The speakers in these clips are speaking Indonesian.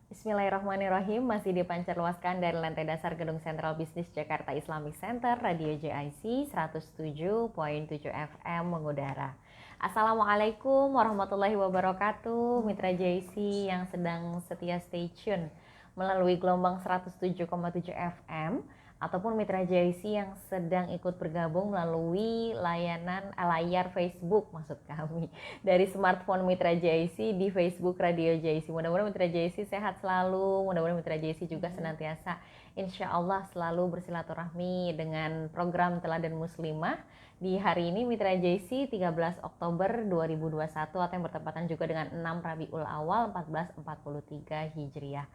Bismillahirrahmanirrahim. Masih dipancarluaskan dari lantai dasar Gedung Sentral Bisnis Jakarta Islamic Center, Radio JIC 107.7 FM mengudara. Assalamualaikum warahmatullahi wabarakatuh, Mitra JIC yang sedang setia stay tune melalui gelombang 107.7 FM ataupun Mitra JIC yang sedang ikut bergabung melalui layar Facebook maksud kami dari smartphone Mitra JIC di Facebook Radio JIC. Mudah-mudahan Mitra JIC sehat selalu, mudah-mudahan Mitra JIC juga senantiasa insya Allah selalu bersilaturahmi dengan program Teladan Muslimah. Di hari ini Mitra JIC 13 Oktober 2021 atau yang bertepatan juga dengan 6 Rabiul Awal 1443 Hijriah.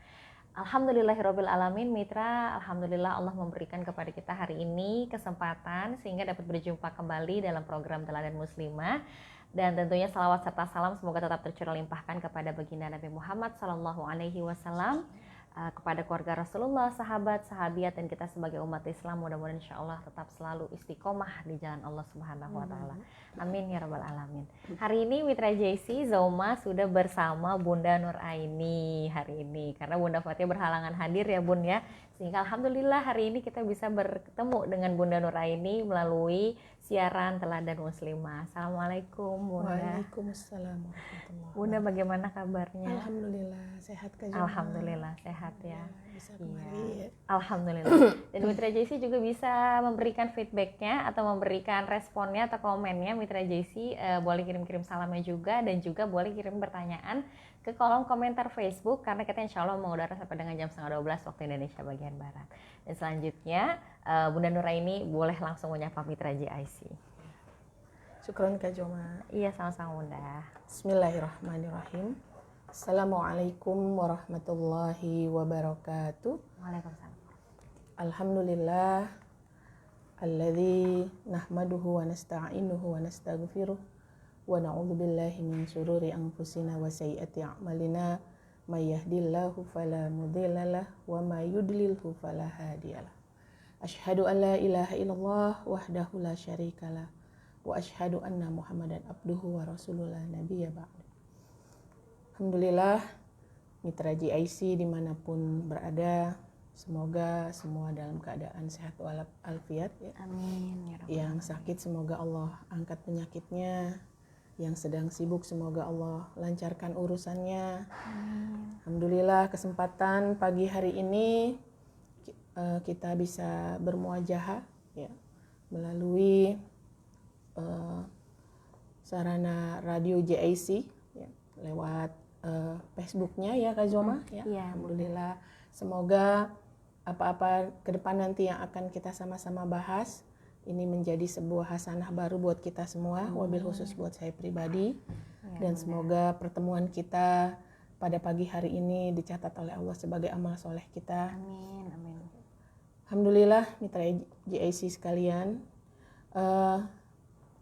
Alhamdulillahirabbil alamin, Mitra. Alhamdulillah Allah memberikan kepada kita hari ini kesempatan sehingga dapat berjumpa kembali dalam program Teladan Muslimah. Dan tentunya salawat serta salam semoga tetap tercurah limpahkan kepada baginda Nabi Muhammad SAW, kepada keluarga Rasulullah, sahabat, sahabiat, dan kita sebagai umat Islam. Mudah-mudahan insya Allah tetap selalu istiqomah di jalan Allah Subhanahu wa Ta'ala. Amin ya rabbal alamin. Hari ini Mitra JIC Zoma sudah bersama Bunda Nur Aini hari ini karena Bunda Fatia berhalangan hadir ya Bun ya, sehingga alhamdulillah hari ini kita bisa bertemu dengan Bunda Nur Aini melalui siaran Teladan Muslimah. Assalamualaikum Bunda. Waalaikumsalam warahmatullahi. Bunda bagaimana kabarnya? Alhamdulillah sehat Kak Joma. Alhamdulillah sehat ya. Bisa kembali ya. Alhamdulillah. Dan Mitra JIC juga bisa memberikan feedbacknya atau memberikan responnya atau komennya. Mitra JIC boleh kirim-kirim salamnya juga dan juga boleh kirim pertanyaan ke kolom komentar Facebook karena kita insya Allah mengudara sampai dengan jam 11:30 waktu Indonesia bagian Barat. Dan selanjutnya Bunda Nuraini boleh langsung menyapa Mitra JIC. Syukron Kak Joma. Iya sama-sama Bunda. Bismillahirrahmanirrahim. Assalamualaikum warahmatullahi wabarakatuh. Waalaikumsalam. Alhamdulillah alladzi nahmaduhu wa nasta'inuhu wa nastaghfiruh wa na'udzu billahi min syururi anfusina wa sayyiati a'malina may yahdihillahu fala mudhillalah wa may yudlilhu fala hadiyalah. Asyhadu an la ilaha illallah wahdahu la syarikalah wa asyhadu anna Muhammadan abduhu wa rasululah nabiyya ba'd. Alhamdulillah Mitra JIC dimanapun berada, semoga semua dalam keadaan sehat walafiat ya. Amin ya Rabbal Yang sakit semoga Allah angkat penyakitnya, yang sedang sibuk semoga Allah lancarkan urusannya. Amin. Alhamdulillah kesempatan pagi hari ini kita bisa bermuajahah ya melalui sarana radio JIC ya, lewat Facebooknya ya Kak Zoma ya. Iya, Alhamdulillah semoga apa-apa ke depan nanti yang akan kita sama-sama bahas ini menjadi sebuah hasanah baru buat kita semua, wabil khusus buat saya pribadi. Dan semoga pertemuan kita pada pagi hari ini dicatat oleh Allah sebagai amal soleh kita. Amin, amin. Alhamdulillah Mitra JIC sekalian,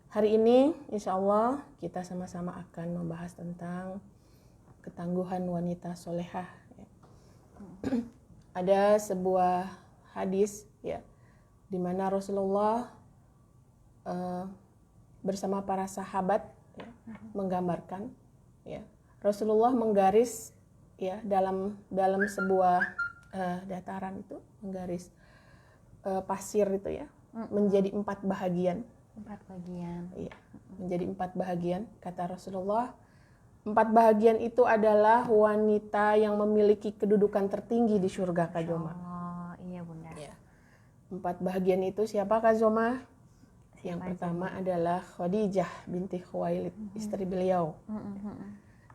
hari ini insya Allah kita sama-sama akan membahas tentang ketangguhan wanita solehah ya. Ada sebuah hadis ya di mana Rasulullah bersama para sahabat ya, menggambarkan ya, Rasulullah menggaris ya dalam sebuah dataran itu menggaris pasir itu ya menjadi 4 bahagian. 4 bagian. Iya, menjadi 4 bahagian. Kata Rasulullah, 4 bahagian itu adalah wanita yang memiliki kedudukan tertinggi di surga Kak Joma. Oh iya Bunda. Ya. 4 bahagian itu siapa Kak Joma? Yang pertama adalah Khadijah binti Khuwailid, istri beliau.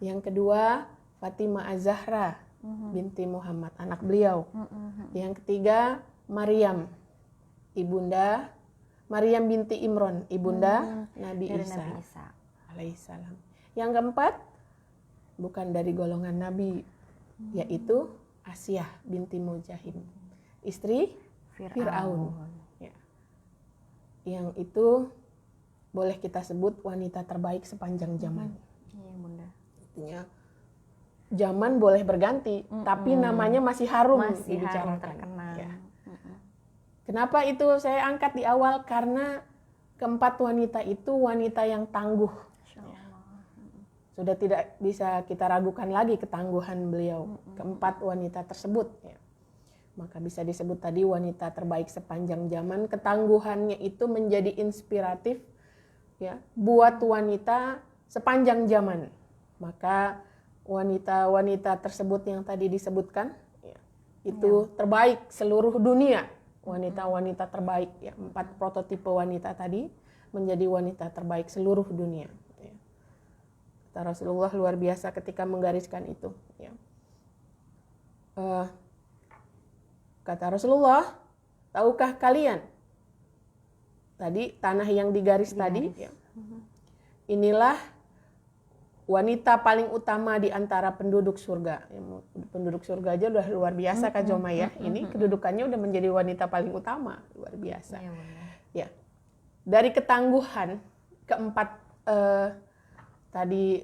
Yang kedua Fatimah Az-Zahra binti Muhammad, anak beliau. Yang ketiga Maryam, ibunda Maryam binti Imran, ibunda Nabi Isa alaihissalam. Yang keempat bukan dari golongan Nabi, yaitu Asyah binti Mujahim, istri Fir'aun. Ya. Yang itu boleh kita sebut wanita terbaik sepanjang zaman. Iya Bunda. Artinya zaman boleh berganti, tapi namanya masih harum dibicarakan. Terkenal. Ya. Kenapa itu saya angkat di awal? Karena keempat wanita itu wanita yang tangguh. Sudah tidak bisa kita ragukan lagi ketangguhan beliau, keempat wanita tersebut. Ya. Maka bisa disebut tadi wanita terbaik sepanjang zaman. Ketangguhannya itu menjadi inspiratif ya buat wanita sepanjang zaman. Maka wanita-wanita tersebut yang tadi disebutkan ya, itu terbaik seluruh dunia. Wanita-wanita terbaik ya, 4 prototipe wanita tadi menjadi wanita terbaik seluruh dunia. Kata Rasulullah luar biasa ketika menggariskan itu. Ya. Kata Rasulullah, tahukah kalian tadi tanah yang digaris tadi? Ya. Inilah wanita paling utama di antara penduduk surga. Ya, penduduk surga aja udah luar biasa Kak Joma ya. Ini kedudukannya udah menjadi wanita paling utama, luar biasa. Ya. Dari ketangguhan keempat tadi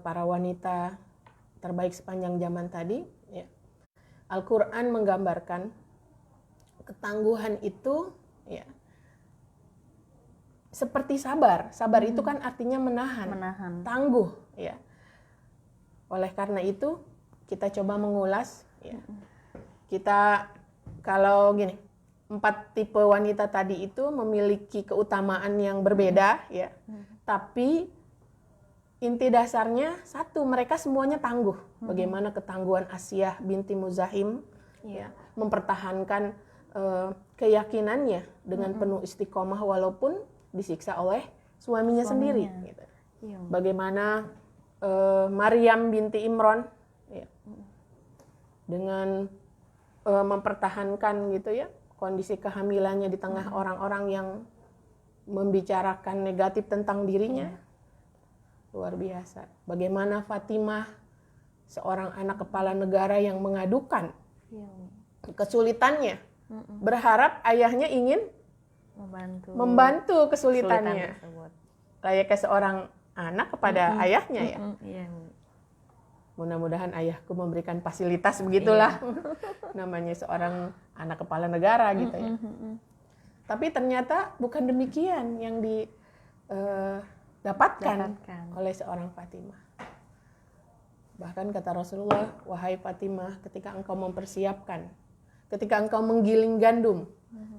para wanita terbaik sepanjang zaman tadi ya. Al-Quran menggambarkan ketangguhan itu ya seperti sabar. Sabar itu kan artinya menahan. Tangguh ya. Oleh karena itu kita coba mengulas ya. Kita kalau gini, 4 tipe wanita tadi itu memiliki keutamaan yang berbeda ya. Tapi inti dasarnya satu, mereka semuanya tangguh. Bagaimana ketangguhan Asiyah binti Muzahim ya, mempertahankan keyakinannya dengan penuh istiqomah walaupun disiksa oleh suaminya sendiri. Gitu. Bagaimana Maryam binti Imran ya, dengan mempertahankan gitu ya kondisi kehamilannya di tengah orang-orang yang membicarakan negatif tentang dirinya. Luar biasa. Bagaimana Fatimah, seorang anak kepala negara yang mengadukan kesulitannya, berharap ayahnya ingin membantu kesulitannya. Layaknya seorang anak kepada ayahnya ya. Mudah-mudahan ayahku memberikan fasilitas begitulah. Namanya seorang anak kepala negara gitu ya. Tapi ternyata bukan demikian yang didapatkan oleh seorang Fatimah. Bahkan kata Rasulullah, wahai Fatimah, ketika engkau mempersiapkan, ketika engkau menggiling gandum,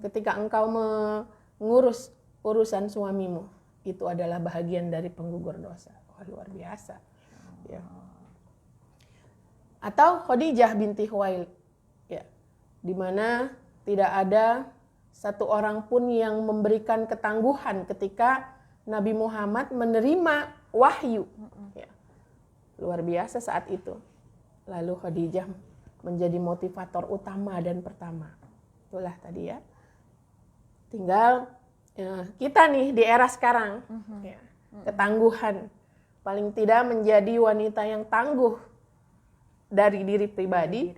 ketika engkau mengurus urusan suamimu, itu adalah bahagian dari penggugur dosa. Wah, luar biasa. Ya. Atau Khadijah binti Khuwailid, ya, di mana tidak ada satu orang pun yang memberikan ketangguhan ketika Nabi Muhammad menerima wahyu. Ya. Luar biasa saat itu. Lalu Khadijah menjadi motivator utama dan pertama. Itulah tadi ya. Tinggal kita nih di era sekarang, ya, ketangguhan. Paling tidak menjadi wanita yang tangguh dari diri pribadi.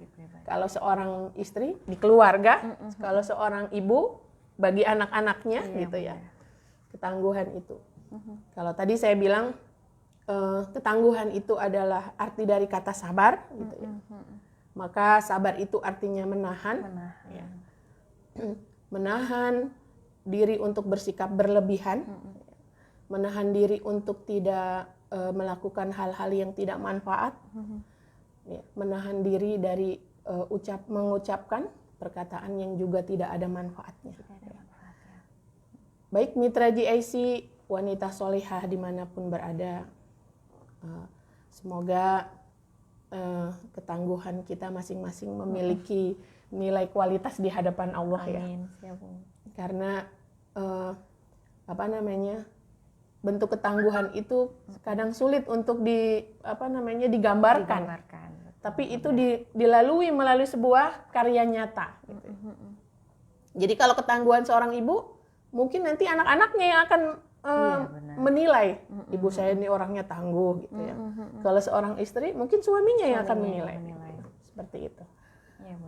Kalau seorang istri di keluarga, kalau seorang ibu bagi anak-anaknya gitu ya. Ketangguhan itu. Kalau tadi saya bilang ketangguhan itu adalah arti dari kata sabar gitu ya. Maka sabar itu artinya menahan. Ya. Menahan diri untuk bersikap berlebihan. Menahan diri untuk tidak melakukan hal-hal yang tidak manfaat. Ya, menahan diri dari mengucapkan perkataan yang juga tidak ada manfaatnya. Baik mitra GIC, wanita solihah dimanapun berada, semoga ketangguhan kita masing-masing memiliki nilai kualitas di hadapan Allah. Amin. Ya. Karena bentuk ketangguhan itu kadang sulit untuk digambarkan. Tapi itu dilalui melalui sebuah karya nyata. Gitu. Jadi kalau ketangguhan seorang ibu, mungkin nanti anak-anaknya yang akan menilai ibu saya ini orangnya tangguh gitu ya. Kalau seorang istri, mungkin suaminya yang akan menilai. Seperti itu. Ya,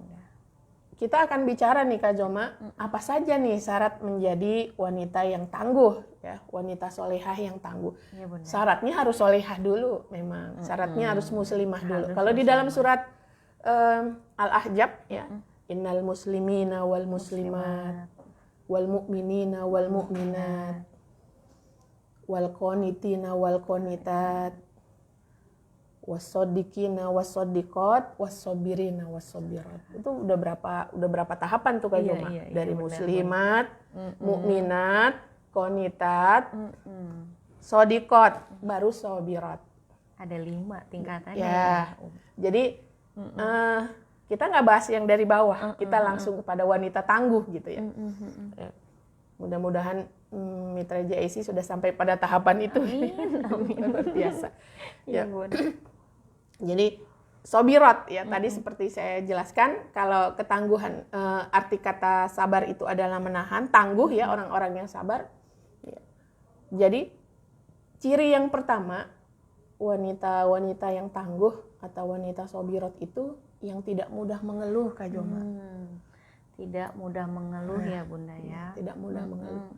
kita akan bicara nih Kak Joma, apa saja nih syarat menjadi wanita yang tangguh, ya, wanita solehah yang tangguh. Ya, syaratnya harus solehah dulu, memang. Syaratnya harus muslimah dulu. Kalau di dalam surat Al-Ahzab, ya, innal muslimina wal muslimat wal mu'minina wal mu'minat wal qanitina wal qanitat, wassodiqina wassodiqat, wassabirina wassabirat. Itu udah berapa tahapan tuh Kak Joma? Dari benar, muslimat, mukminat, qanitat, sodiqat, baru sabirat. Ada 5 tingkatannya. Ya. Jadi kita nggak bahas yang dari bawah, kita langsung kepada wanita tangguh gitu ya. Ya. Mudah-mudahan Mitra JIC sudah sampai pada tahapan itu. Amin. Luar biasa. Iya, Ya. Bun. Jadi sobirat ya, tadi seperti saya jelaskan, kalau ketangguhan, arti kata sabar itu adalah menahan, tangguh ya, orang-orang yang sabar. Ya. Jadi ciri yang pertama, wanita-wanita yang tangguh atau wanita sobirat itu yang tidak mudah mengeluh Kak Joma. Tidak mudah mengeluh ya Bunda ya. Tidak mudah mengeluh.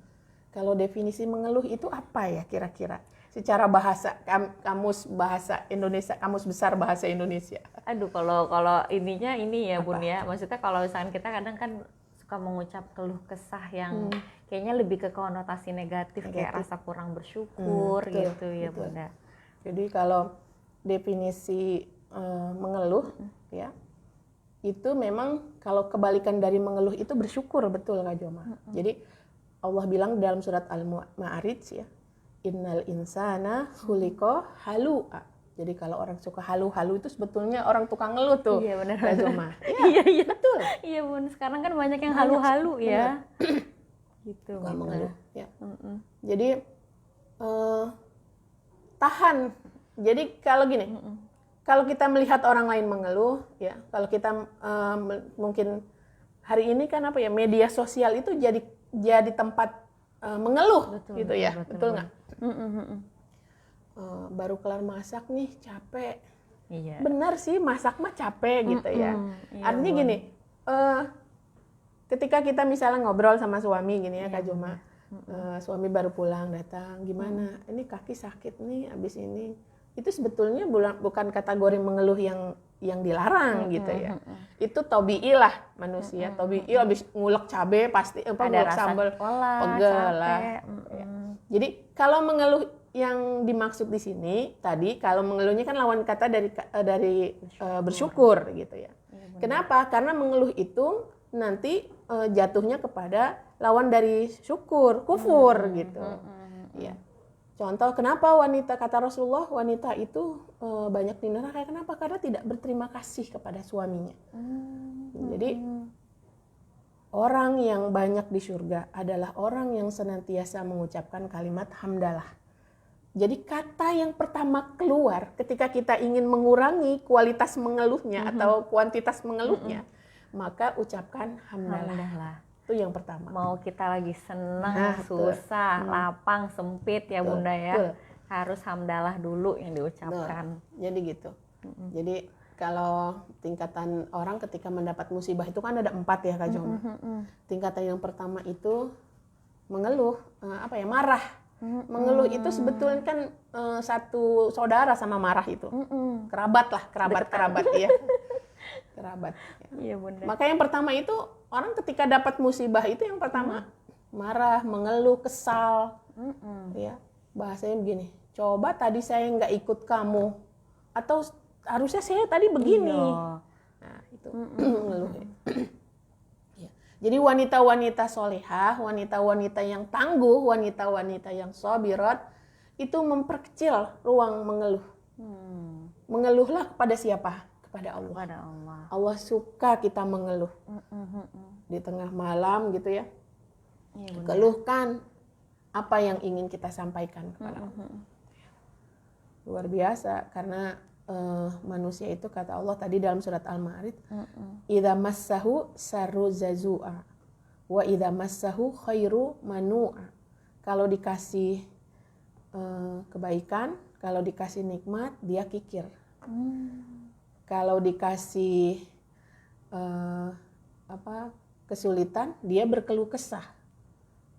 Kalau definisi mengeluh itu apa ya kira-kira? Secara bahasa, kamus bahasa Indonesia, kamus besar bahasa Indonesia. Aduh, kalau ininya ini ya Bun ya. Maksudnya kalau misalkan kita kadang kan suka mengucap keluh kesah yang kayaknya lebih ke konotasi negatif. Kayak rasa kurang bersyukur Betul, gitu ya betul. Bunda. Jadi kalau definisi mengeluh ya, itu memang kalau kebalikan dari mengeluh itu bersyukur, betul Kak Joma. Jadi Allah bilang dalam surat Al-Ma'arij ya, innal insana khuliqa halu'a. Jadi kalau orang suka halu-halu itu sebetulnya orang tukang ngeluh tuh. Iya benar. Kak Joma. Iya Betul. Iya Bun, sekarang kan banyak yang halu-halu ya. Gitu. Tukang mengeluh ya. Mm-mm. Jadi tahan. Jadi kalau gini, kalau kita melihat orang lain mengeluh, ya, kalau kita mungkin hari ini kan apa ya, media sosial itu jadi tempat mengeluh, Betul, gitu ya, betul nggak? Mm-mm. Baru kelar masak nih, capek. Iya. Benar sih, masak mah capek gitu ya. Iya, Artinya Bun. gini, ketika kita misalnya ngobrol sama suami gini ya, Kak Juma, suami baru pulang datang, gimana? Ini kaki sakit nih, abis ini. Itu sebetulnya bukan kategori mengeluh yang dilarang gitu ya. Itu tobi'i lah manusia. Tobi'i abis ngulek cabe pasti Ada ngulek rasa sambal sekolah, pegel lah. capek. Ya. Jadi kalau mengeluh yang dimaksud di sini tadi, kalau mengeluhnya kan lawan kata dari bersyukur gitu ya. Kenapa? Karena mengeluh itu nanti jatuhnya kepada lawan dari syukur, kufur gitu. Ya. Contoh kenapa kata Rasulullah, wanita itu banyak di neraka. Kenapa? Karena tidak berterima kasih kepada suaminya. Jadi orang yang banyak di surga adalah orang yang senantiasa mengucapkan kalimat hamdalah. Jadi kata yang pertama keluar ketika kita ingin mengurangi kualitas mengeluhnya atau kuantitas mengeluhnya, maka ucapkan hamdalah. Alhamdulillah. Itu yang pertama. Mau kita lagi senang, Nah, susah, lapang, sempit ya Bunda ya. Betul. Harus hamdalah dulu yang diucapkan. Jadi gitu. Jadi kalau tingkatan orang ketika mendapat musibah itu kan ada 4 ya Kak Joma. Tingkatan yang pertama itu mengeluh, marah. Mengeluh itu sebetulnya kan satu saudara sama marah itu. Kerabat ya. Kerabat. Iya Bunda. Maka yang pertama itu orang ketika dapat musibah itu yang pertama marah, mengeluh, kesal. Ya, bahasanya begini. Coba tadi saya nggak ikut kamu, atau harusnya saya tadi begini. Iya. Nah itu mengeluh. Ya. Jadi wanita-wanita solehah, wanita-wanita yang tangguh, wanita-wanita yang sabirat itu memperkecil ruang mengeluh. Mengeluhlah kepada siapa? Kepada Allah. Kepada Allah. Allah suka kita mengeluh. Di tengah malam gitu ya. Iya, Bunda. Keluhkan apa yang ingin kita sampaikan kepada Allah. Luar biasa karena manusia itu kata Allah tadi dalam surat Al-Ma'arij, idza massahu sarru zazua wa idza massahu khairu manu'a. Kalau dikasih kebaikan, kalau dikasih nikmat dia kikir. Kalau dikasih kesulitan dia berkeluh kesah.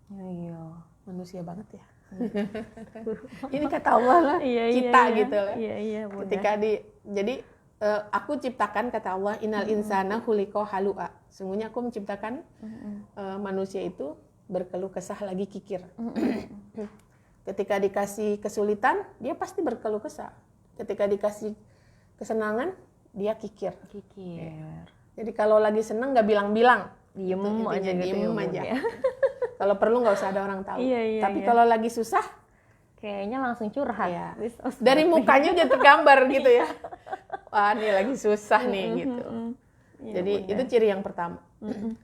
Iya. Manusia banget ya. Ini kata Allah lah, cipta gitu lah. Iya, Bunda. Ketika jadi aku ciptakan kata Allah, innal insana khuliqa halu'a. Sungguhnya aku menciptakan manusia itu berkeluh kesah lagi kikir. Ketika dikasih kesulitan, dia pasti berkeluh kesah. Ketika dikasih kesenangan, dia kikir. Jadi kalau lagi seneng nggak bilang-bilang, Diem Itu aja intinya, gitu diem ya, Bun, aja. ya. Kalau perlu nggak usah ada orang tahu. Iya, Tapi iya. kalau lagi susah, Kayaknya langsung curhat. Iya. Di sosmed. dari mukanya udah tergambar gitu ya. Wah, ini lagi susah nih gitu. Iya, Jadi Bunda. itu ciri yang pertama.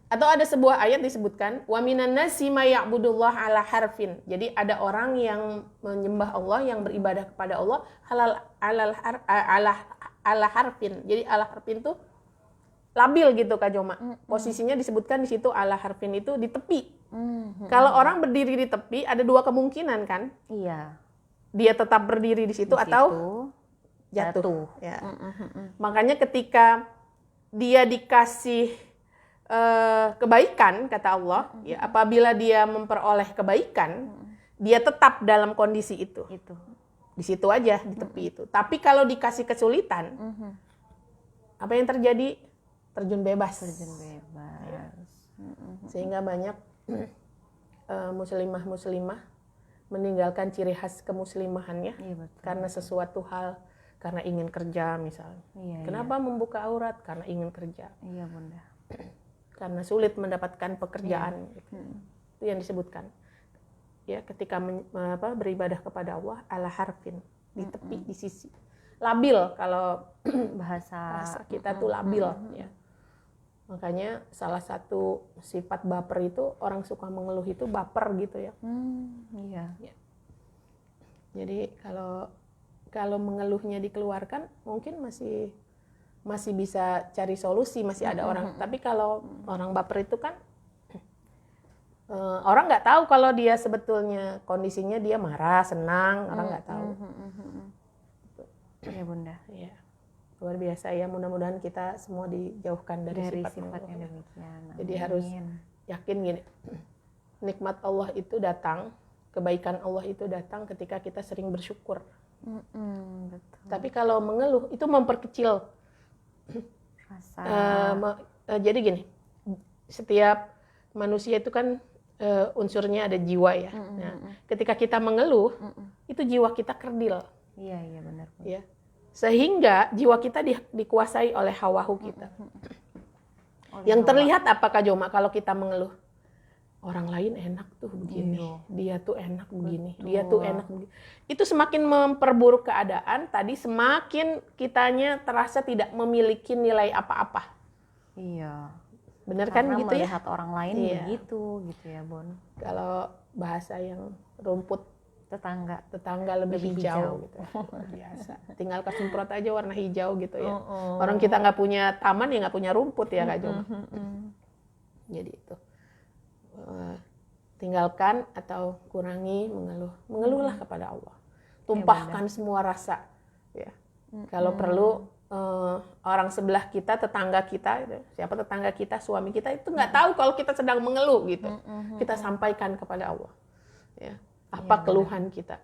Atau ada sebuah ayat disebutkan wa minan nasi may ya'budullah ala harfin. Jadi ada orang yang menyembah Allah, yang beribadah kepada Allah ala harfin. Jadi ala harfin itu labil gitu Kak Joma. Posisinya disebutkan di situ ala harfin itu di tepi. Kalau orang berdiri di tepi ada dua kemungkinan kan? Iya. Dia tetap berdiri di situ Di atau situ jatuh. Ya. Makanya ketika dia dikasih kebaikan kata Allah, ya apabila dia memperoleh kebaikan, dia tetap dalam kondisi itu. Itu. Di situ aja di tepi itu. Tapi kalau dikasih kesulitan, apa yang terjadi? Terjun bebas. Terjun bebas. Sehingga banyak muslimah-muslimah meninggalkan ciri khas kemuslimahannya Iya, betul. karena sesuatu hal, karena ingin kerja misalnya. Iya, Kenapa membuka aurat? Karena ingin kerja. Iya, Bunda. Karena sulit mendapatkan pekerjaan. Gitu. Itu yang disebutkan. Ya, ketika beribadah kepada Allah ala harfin, di tepi, di sisi. Labil kalau bahasa kita tuh labil ya. Makanya salah satu sifat baper itu orang suka mengeluh itu baper gitu ya. Iya. Jadi kalau mengeluhnya dikeluarkan mungkin masih bisa cari solusi, masih ada orang. Tapi kalau orang baper itu kan orang nggak tahu kalau dia sebetulnya kondisinya dia marah, senang, orang nggak tahu. Iya, Bunda. Ya, luar biasa ya. Mudah-mudahan kita semua dijauhkan dari sifat sifatnya mengeluh. demikian. Jadi Amin. harus yakin gini, nikmat Allah itu datang, kebaikan Allah itu datang ketika kita sering bersyukur. Betul. Tapi kalau mengeluh itu memperkecil. Rasa. Jadi gini, setiap manusia itu kan unsurnya ada jiwa ya. Nah, ketika kita mengeluh, itu jiwa kita kerdil. Iya, benar. Ya. Sehingga jiwa kita dikuasai oleh hawahu kita. Yang terlihat apa Kak Joma kalau kita mengeluh? Orang lain enak tuh begini, dia tuh enak begini, dia tuh enak begini. Itu semakin memperburuk keadaan, tadi semakin kitanya terasa tidak memiliki nilai apa-apa. Iya. Bener kan Karena gitu ya? melihat orang lain Iya. begitu gitu ya, Bon. Kalau bahasa yang rumput Tetangga lebih Lebih hijau hijau. gitu. Luar biasa. Tinggal kasih semprot aja warna hijau gitu ya. Orang kita nggak punya taman ya nggak punya rumput ya Kak Joma. Jadi itu. Tinggalkan atau kurangi mengeluh. Mengeluhlah kepada Allah. Tumpahkan semua rasa. Ya. Kalau perlu orang sebelah kita, tetangga kita, gitu. Siapa tetangga kita, suami kita itu nggak tahu kalau kita sedang mengeluh gitu. Kita sampaikan kepada Allah. Ya. Apa keluhan kita?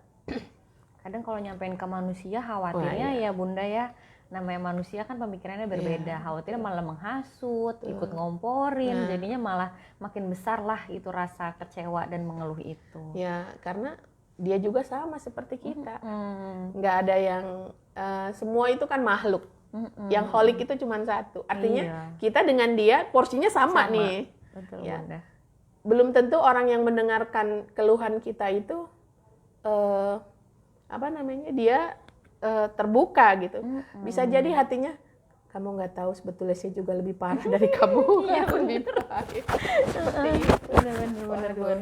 Kadang kalau nyampein ke manusia khawatirnya ya Bunda ya, namanya manusia kan pemikirannya berbeda. Khawatirnya malah menghasut, ikut ngomporin, jadinya malah makin besar lah itu rasa kecewa dan mengeluh itu. Ya, karena dia juga sama seperti kita. Nggak ada yang semua itu kan makhluk. Yang holik itu cuma satu. Artinya kita dengan dia porsinya sama. Nih. Betul, Ya. Bunda. Belum tentu orang yang mendengarkan keluhan kita itu dia terbuka gitu. Bisa jadi hatinya, kamu nggak tahu sebetulnya saya juga lebih parah dari kamu. Lebih parah. Benar, Bun.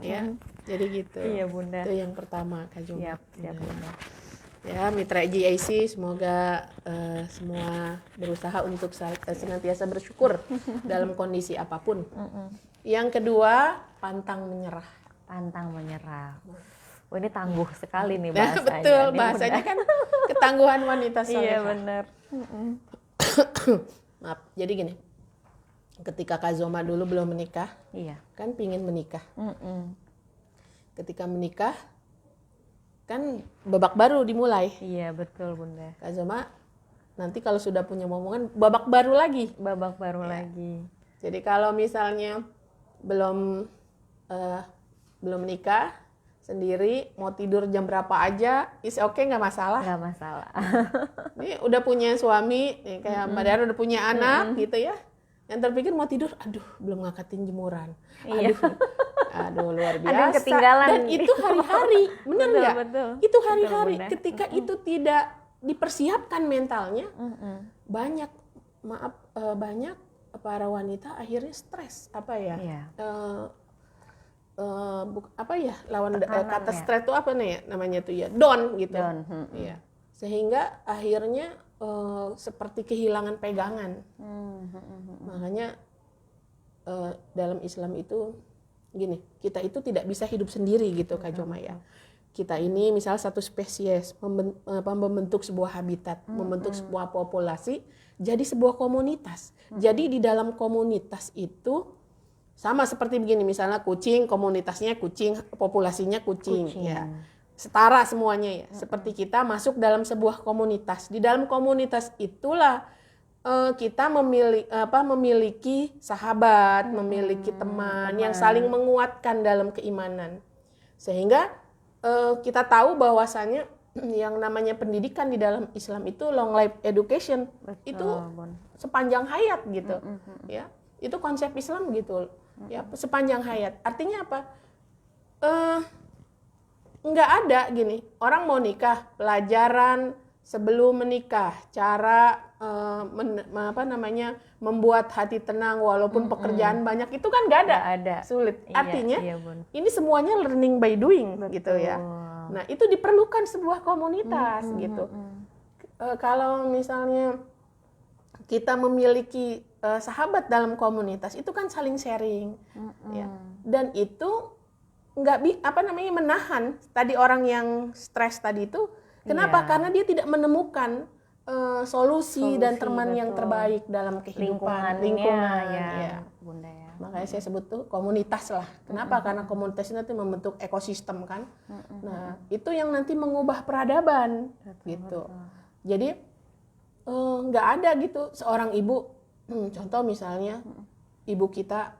Ya, jadi gitu. Iya, Bunda. Itu yang pertama Kak Juma. Siap, Bunda. Ya, mitra GIC semoga semua berusaha untuk senantiasa bersyukur dalam kondisi apapun. Yang kedua, pantang menyerah. Pantang menyerah. Wah, ini tangguh sekali nih Nah, bahasanya. betul, nih, bahasanya Bunda. kan ketangguhan wanita Iya, solehah. benar. Maaf, jadi gini. Ketika Kak Zoma dulu belum menikah, Iya. kan pingin menikah. Ketika menikah, kan babak baru dimulai. Iya, betul, Bunda. Kak Zoma, nanti kalau sudah punya momongan, babak baru lagi. Babak baru lagi. Jadi kalau misalnya belum menikah, sendiri, mau tidur jam berapa aja, is okay, nggak masalah. Nggak masalah. Ini udah punya suami, nih, kayak Mbak Dara udah punya anak gitu ya. Yang terpikir mau tidur, aduh belum ngangkatin jemuran. Iya. Aduh luar Ada yang biasa. ketinggalan. Dan itu hari-hari, bener Betul, nggak? betul. Itu hari-hari. Betul, Bunda. Ketika itu tidak dipersiapkan mentalnya, banyak para wanita akhirnya stres. Apa ya? Iya. Lawan Tekanan kata ya. stres itu apa nih ya namanya tuh ya, down gitu. Down. Iya. Sehingga akhirnya seperti kehilangan pegangan. Makanya dalam Islam itu gini, kita itu tidak bisa hidup sendiri gitu Kak Joma ya. Kita ini misal satu spesies membentuk sebuah habitat, membentuk sebuah populasi, jadi sebuah komunitas. Jadi di dalam komunitas itu sama seperti begini, misalnya kucing, komunitasnya kucing, populasinya kucing. Ya. Setara semuanya ya. Seperti kita masuk dalam sebuah komunitas. Di dalam komunitas itulah kita memiliki sahabat, memiliki teman yang saling menguatkan dalam keimanan. Sehingga kita tahu bahwasannya yang namanya pendidikan di dalam Islam itu long life education. Betul, itu sepanjang hayat gitu. Ya. Itu konsep Islam gitu. Ya, sepanjang hayat. Artinya apa? Nggak ada gini, orang mau nikah, pelajaran sebelum menikah, cara membuat hati tenang walaupun pekerjaan banyak, itu kan nggak ada. Sulit. Artinya ini semuanya learning by doing. Betul. Gitu ya. Nah itu diperlukan sebuah komunitas gitu. Kalau misalnya kita memiliki sahabat dalam komunitas, itu kan saling sharing, ya. Dan itu nggak menahan tadi orang yang stres tadi itu. Kenapa? Karena dia tidak menemukan solusi dan teman yang terbaik dalam kehidupan, lingkungan ya. Bunda ya. Makanya saya sebut tuh komunitas lah. Kenapa? Karena komunitas itu nanti membentuk ekosistem kan. Nah itu yang nanti mengubah peradaban gitu. Jadi nggak ada gitu seorang ibu, contoh misalnya ibu kita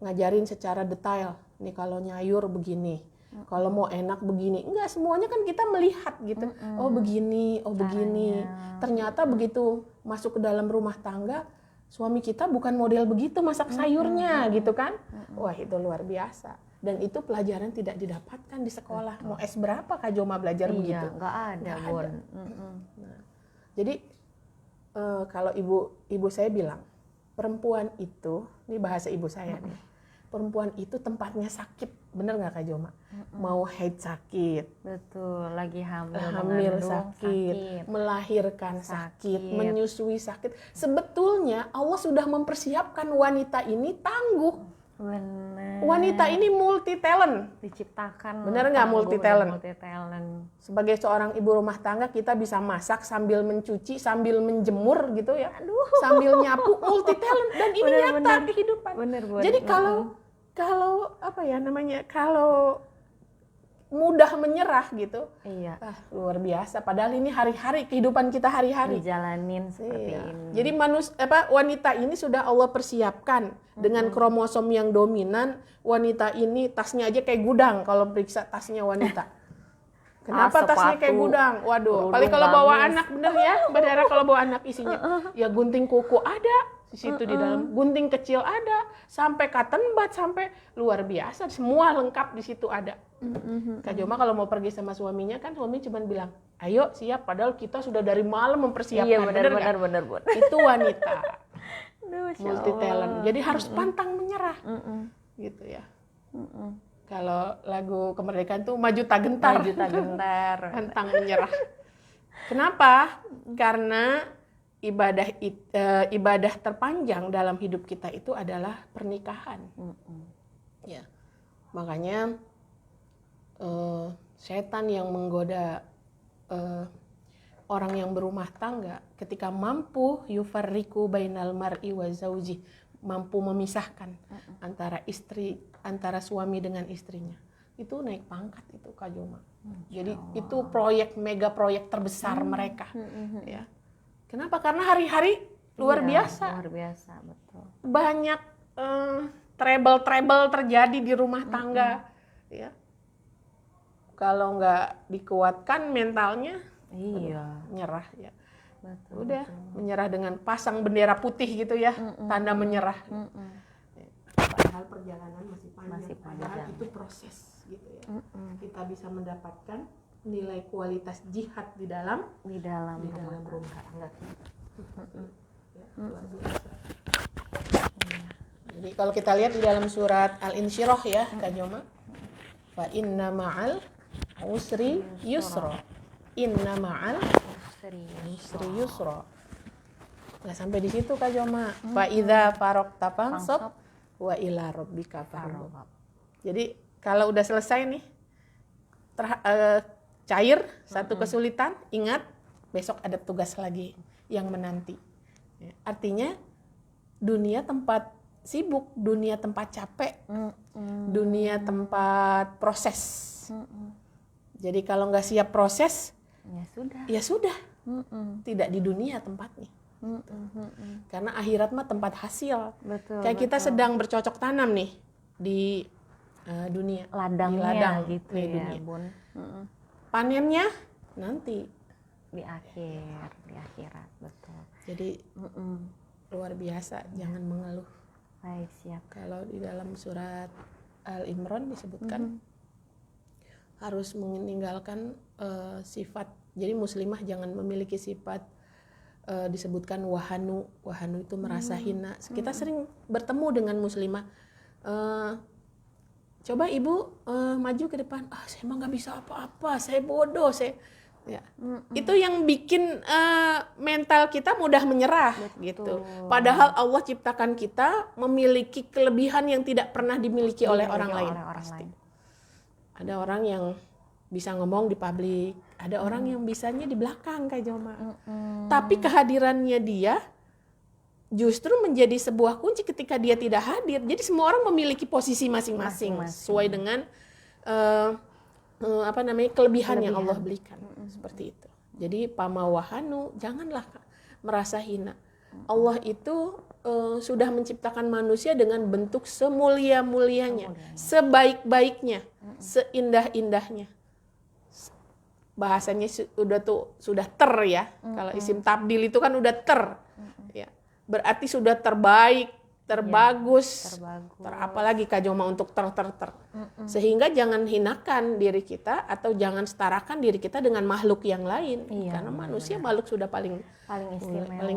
ngajarin secara detail, nih kalau nyayur begini, kalau mau enak begini. Enggak, semuanya kan kita melihat gitu. Oh begini, oh begini. Ternyata begitu masuk ke dalam rumah tangga, suami kita bukan model begitu masak sayurnya gitu kan. Wah itu luar biasa. Dan itu pelajaran tidak didapatkan di sekolah. Mau S berapa Kak Joma belajar begitu? Nggak ada, Bun. Nah, jadi kalau ibu saya bilang, perempuan itu, ini bahasa ibu saya nih, perempuan itu tempatnya sakit, bener nggak Kak Joma? Mau haid sakit, betul, lagi hamil sakit, melahirkan sakit, menyusui sakit. Sebetulnya Allah sudah mempersiapkan wanita ini tangguh. Bener. Wanita ini multi talent, diciptakan. Bener nggak multi talent? Multi talent. Sebagai seorang ibu rumah tangga kita bisa masak sambil mencuci, sambil menjemur gitu ya. Sambil nyapu, multi talent, dan ini nyata kehidupan. Bener. Jadi kalau apa ya namanya, kalau mudah menyerah gitu, luar biasa. Padahal ini hari-hari kehidupan kita hari-hari dijalanin seperti ini. Jadi wanita ini sudah Allah persiapkan dengan kromosom yang dominan. Wanita ini tasnya aja kayak gudang kalau periksa tasnya wanita. Kenapa tasnya kayak gudang? Waduh, paling kalau bawa anak, bener ya, Badara, kalau bawa anak isinya ya gunting kuku ada di situ di dalam, gunting kecil ada, sampai cotton bud, sampai luar biasa, semua lengkap di situ ada. Kak Joma kalau mau pergi sama suaminya kan, suami cuma bilang, ayo siap, padahal kita sudah dari malam mempersiapkan. Iya benar. Itu wanita multi talent, jadi harus pantang menyerah, gitu ya. Kalau lagu kemerdekaan tuh maju tak gentar, pantang menyerah. Kenapa? Karena ibadah terpanjang dalam hidup kita itu adalah pernikahan. Ya, makanya setan yang menggoda orang yang berumah tangga ketika mampu yufarriqu bainal mar'i wa zauji, mampu memisahkan antara suami dengan istrinya, itu naik pangkat itu Kak Joma. Jadi itu mega proyek terbesar mereka. Ya. Kenapa? Karena hari-hari luar biasa. Luar biasa, betul. Banyak trouble terjadi di rumah tangga, ya. kalau nggak dikuatkan mentalnya Iya. nyerah ya. Betul. Udah menyerah dengan pasang bendera putih gitu ya, tanda menyerah. Padahal perjalanan masih panjang. Masih Padahal panjang. itu proses gitu ya. Kita bisa mendapatkan nilai kualitas jihad di dalam rumah tangga. Ya, luar biasa. Jadi kalau kita lihat di dalam surat Al-Insyirah ya, Kak Joma, fa inna ma'al usri yusra. Inna ma'al usri yusra. Nggak sampai di situ Kak Joma. Fa idza faraqta fansab wa ila rabbika farghab. Jadi kalau udah selesai nih cair satu kesulitan, ingat besok ada tugas lagi yang menanti. Ya, artinya dunia tempat sibuk, dunia tempat capek, dunia tempat proses. Jadi kalau nggak siap proses, ya sudah, tidak di dunia tempatnya. Karena akhirat mah tempat hasil. Kayak kita sedang bercocok tanam nih di dunia, ladangnya di ladang gitu di ya, dunia. Bun. Panennya nanti Di akhirat, betul. jadi luar biasa, jangan mengeluh. Baik, siap. Kalau di dalam surat Al-Imran disebutkan harus meninggalkan sifat. Jadi muslimah jangan memiliki sifat disebutkan wahanu itu merasa hina. Kita sering bertemu dengan muslimah. Coba ibu maju ke depan. Saya mah nggak bisa apa-apa. Saya bodoh. Ya. Itu yang bikin mental kita mudah menyerah. Gitu. Padahal Allah ciptakan kita memiliki kelebihan yang tidak pernah dimiliki oleh orang lain. Pasti. Ada orang yang bisa ngomong di publik, ada orang yang bisanya di belakang Kak Joma. Tapi kehadirannya dia justru menjadi sebuah kunci ketika dia tidak hadir. Jadi semua orang memiliki posisi masing-masing sesuai dengan kelebihan yang Allah berikan. Seperti itu. Jadi pamawahanu, janganlah merasa hina. Allah itu sudah menciptakan manusia dengan bentuk semulia-mulianya, sebaik-baiknya, seindah-indahnya. Bahasanya sudah ya. Kalau isim tabdil itu kan udah ya. Berarti sudah terbaik, terbagus. Apalagi Kak Joma untuk ter. Sehingga jangan hinakan diri kita atau jangan setarakan diri kita dengan makhluk yang lain. Karena manusia makhluk sudah paling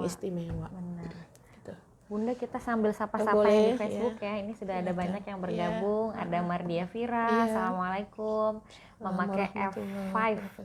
istimewa. Benar. Gitu. Bunda, kita sambil sapa-sapa yang di Facebook ya. Ini sudah ada banyak yang bergabung. Ada Mardia Vira, Assalamualaikum. Memakai F5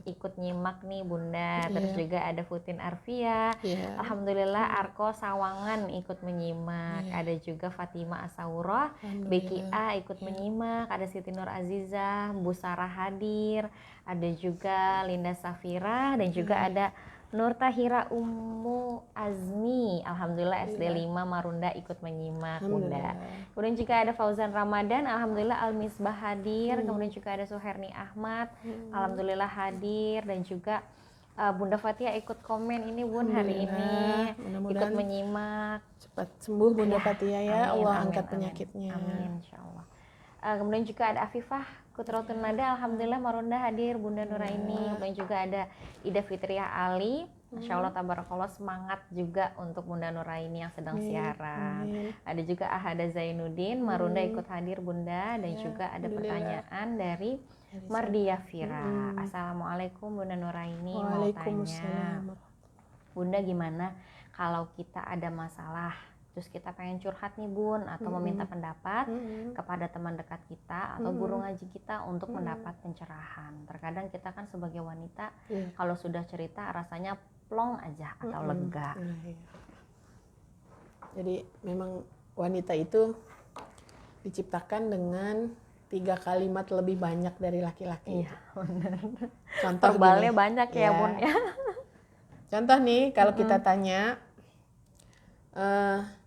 ikut nyimak nih Bunda. Terus juga ada Futin Arfia. Alhamdulillah Arko Sawangan ikut menyimak. Ada juga Fatima Asaurah, Beki A ikut menyimak. Ada Siti Nur Azizah, Bu Sarah hadir. Ada juga Linda Safira dan juga ada Nur Tahira Ummu Azmi, Alhamdulillah SD 5 Marunda ikut menyimak Bunda. Kemudian juga ada Fauzan Ramadan, Alhamdulillah Al-Misbah hadir. Kemudian juga ada Suherni Ahmad, Alhamdulillah hadir. Dan juga Bunda Fatia ikut komen ini Bun hari ini, ikut menyimak. Cepat sembuh Bunda Fatia ya, Allah angkat penyakitnya. Amin insyaallah. Kemudian juga ada Afifah Kutratun Nada, Alhamdulillah Marunda hadir, Bunda Nuraini. Kemudian juga ada Ida Fitriah Ali, Masya Allah tabarakallah, semangat juga untuk Bunda Nuraini yang sedang siaran. Ada juga Ahada Zainuddin, Marunda ikut hadir Bunda. Dan juga ada pertanyaan dari Mardia Vira. Assalamualaikum Bunda Nuraini, mau tanya Bunda, gimana kalau kita ada masalah terus kita pengen curhat nih Bun, atau meminta pendapat kepada teman dekat kita atau guru ngaji kita untuk mendapat pencerahan. Terkadang kita kan sebagai wanita kalau sudah cerita rasanya plong aja atau lega. Jadi memang wanita itu diciptakan dengan 3 kalimat lebih banyak dari laki-laki. Iya benar. Contoh verbalnya banyak ya Bun ya. Contoh nih kalau kita tanya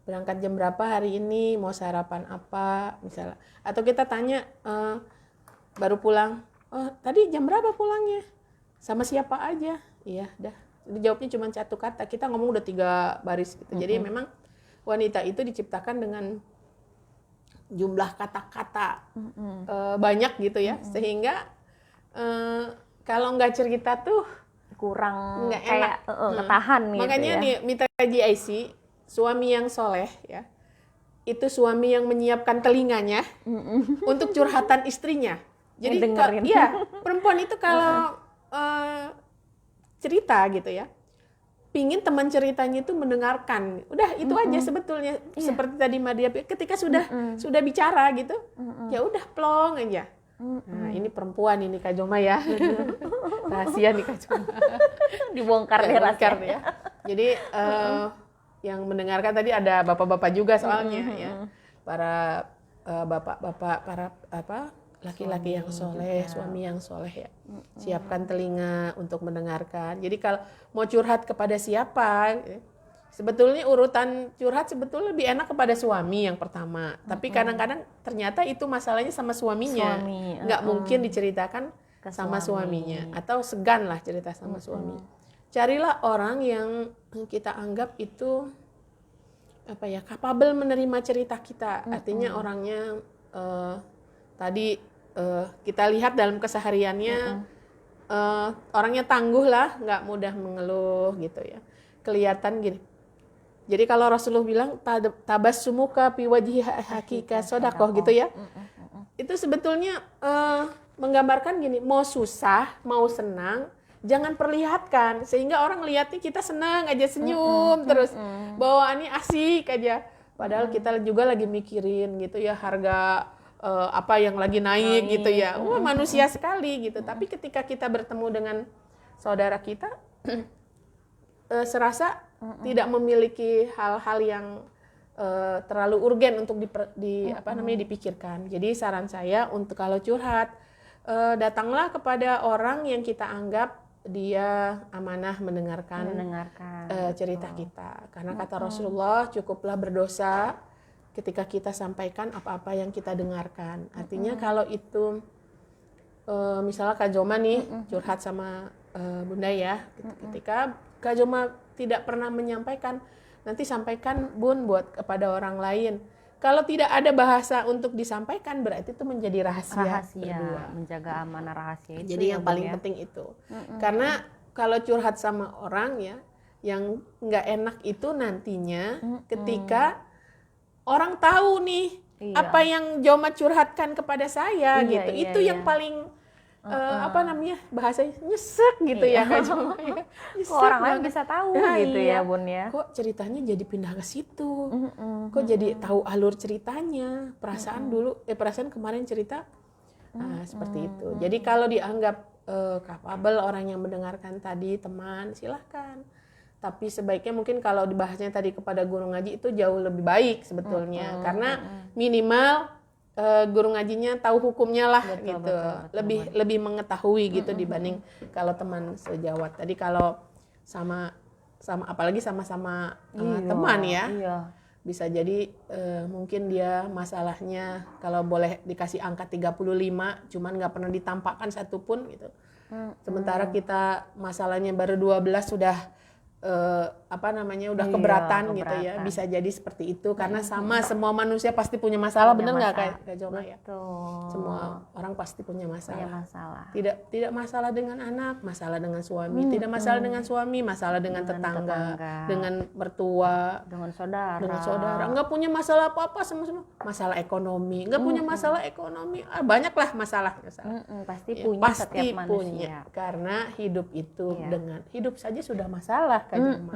berangkat jam berapa hari ini, mau sarapan apa misalnya, atau kita tanya baru pulang, tadi jam berapa pulangnya, sama siapa aja, iya dah, dijawabnya cuma 1 kata, kita ngomong udah 3 baris gitu. Jadi memang wanita itu diciptakan dengan jumlah kata-kata banyak gitu ya, sehingga kalau nggak cerita tuh kurang nggak kayak ketahan gitu makanya ya. nih Mitra GIC, suami yang soleh ya, itu suami yang menyiapkan telinganya untuk curhatan istrinya. Jadi Ngedengerin. perempuan itu kalau cerita gitu ya, pingin teman ceritanya itu mendengarkan. Udah itu aja sebetulnya. Seperti tadi Madia, ketika sudah bicara gitu, ya udah plong aja. Nah, ini perempuan ini Kak Joma ya. Rahasia nih Kak Joma. Dibongkar deh Bongkar rasanya. ya. Jadi yang mendengarkan tadi ada bapak-bapak juga soalnya ya. Para bapak-bapak, para laki-laki yang soleh, suami yang soleh ya. Siapkan telinga untuk mendengarkan. Jadi kalau mau curhat kepada siapa, sebetulnya urutan curhat sebetulnya lebih enak kepada suami yang pertama. Tapi kadang-kadang ternyata itu masalahnya sama suaminya. Nggak mungkin diceritakan sama suaminya. Atau segan lah cerita sama suami. Carilah orang yang kita anggap itu capable menerima cerita kita. Artinya orangnya tadi kita lihat dalam kesehariannya orangnya tangguh lah, nggak mudah mengeluh gitu ya. Kelihatan gini. Jadi kalau Rasulullah bilang tabassumuka fi wajhi hakika sodakoh gitu ya. Itu sebetulnya menggambarkan gini, mau susah, mau senang, jangan perlihatkan sehingga orang lihatnya kita senang aja, senyum terus, bawaannya asik aja. Padahal kita juga lagi mikirin gitu ya, harga apa yang lagi naik gitu ya. Wah, manusia sekali gitu. Tapi ketika kita bertemu dengan saudara kita, serasa tidak memiliki hal-hal yang terlalu urgen untuk dipikirkan. Jadi saran saya untuk kalau curhat, datanglah kepada orang yang kita anggap dia amanah mendengarkan cerita kita. Karena kata Rasulullah, cukuplah berdosa ketika kita sampaikan apa-apa yang kita dengarkan. Artinya kalau itu misalnya Kak Joma nih curhat sama Bunda ya, ketika Kak Joma tidak pernah menyampaikan, nanti sampaikan Bun buat kepada orang lain. Kalau tidak ada bahasa untuk disampaikan, berarti itu menjadi rahasia berdua. Menjaga amanah rahasia itu. Jadi yang paling penting itu. Karena kalau curhat sama orang ya, yang nggak enak itu nantinya ketika orang tahu nih apa yang Joma curhatkan kepada saya gitu. Itu yang paling bahasanya nyesek gitu ya Kak Joma ya. Kok orang lain bisa tahu gitu ya Bun ya. Kok ceritanya jadi pindah ke situ. Kok jadi tahu alur ceritanya. Perasaan kemarin cerita seperti itu. Jadi kalau dianggap capable orang yang mendengarkan tadi, teman, silahkan. Tapi sebaiknya mungkin kalau dibahasnya tadi kepada guru ngaji itu jauh lebih baik sebetulnya. Karena minimal guru ngajinya tahu hukumnya lah gitu. Lebih mengetahui gitu dibanding kalau teman sejawat. Tadi kalau sama apalagi sama-sama teman ya. Bisa jadi mungkin dia masalahnya kalau boleh dikasih angka 35 cuman nggak pernah ditampakkan satupun gitu. Sementara kita masalahnya baru 12 sudah udah keberatan gitu ya. Bisa jadi seperti itu karena sama semua manusia pasti punya masalah, benar nggak Kak Joma ya? Semua orang pasti punya masalah. Tidak masalah dengan anak, masalah dengan suami, tidak masalah dengan suami, masalah dengan tetangga, dengan mertua, dengan saudara. Nggak punya masalah apa-apa sama masalah ekonomi, nggak punya masalah ekonomi, banyaklah masalah. Pasti punya setiap manusia. Karena hidup itu dengan hidup saja sudah masalah Kak Joma.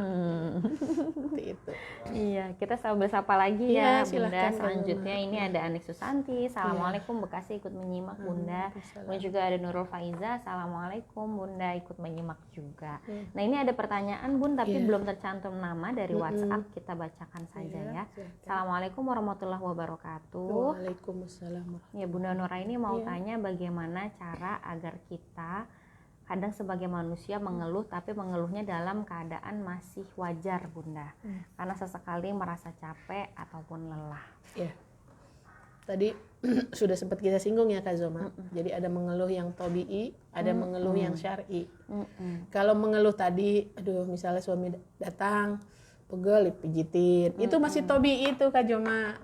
Seperti itu. Iya, kita bersapa lagi ya Bunda. Silakan, Selanjutnya ini ada Anik Susanti. Assalamualaikum, Bekasi ikut menyimak Bunda. Kemudian juga ada Nurul Faiza. Assalamualaikum Bunda, ikut menyimak juga. Nah ini ada pertanyaan Bun, tapi belum tercantum nama dari WhatsApp. Kita bacakan saja ya. Assalamualaikum warahmatullahi wabarakatuh. Waalaikumsalam. Ya Bunda Nura ini mau tanya bagaimana cara agar kita kadang sebagai manusia mengeluh, tapi mengeluhnya dalam keadaan masih wajar Bunda, karena sesekali merasa capek ataupun lelah. Ya, tadi sudah sempat kita singgung ya Kak Zoma. Jadi ada mengeluh yang tobi'i, ada mengeluh yang syar'i. Kalau mengeluh tadi, misalnya suami datang, pegel, pijitin, itu masih tobi'i itu Kak Joma.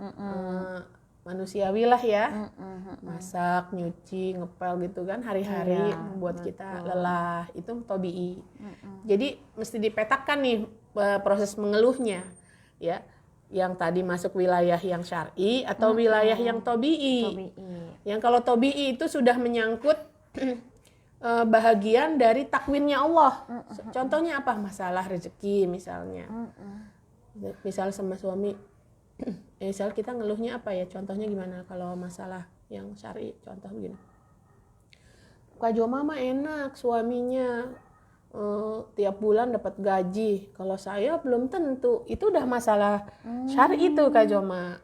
manusiawi lah ya. Masak, nyuci, ngepel gitu kan hari-hari Iya, membuat kita betul. lelah, itu tabii. Jadi mesti dipetakan nih proses mengeluhnya ya. Yang tadi masuk wilayah yang syar'i atau wilayah yang tabii. Tabii. Yang kalau tabii itu sudah menyangkut bahagian dari takwinnya Allah. Contohnya apa? Masalah rezeki misalnya. Misal sama suami, misal kita ngeluhnya apa ya? Contohnya gimana kalau masalah yang syar'i? Contoh begini. Kak Joma mah enak suaminya tiap bulan dapat gaji. Kalau saya belum tentu. Itu udah masalah syar'i itu Kak Joma.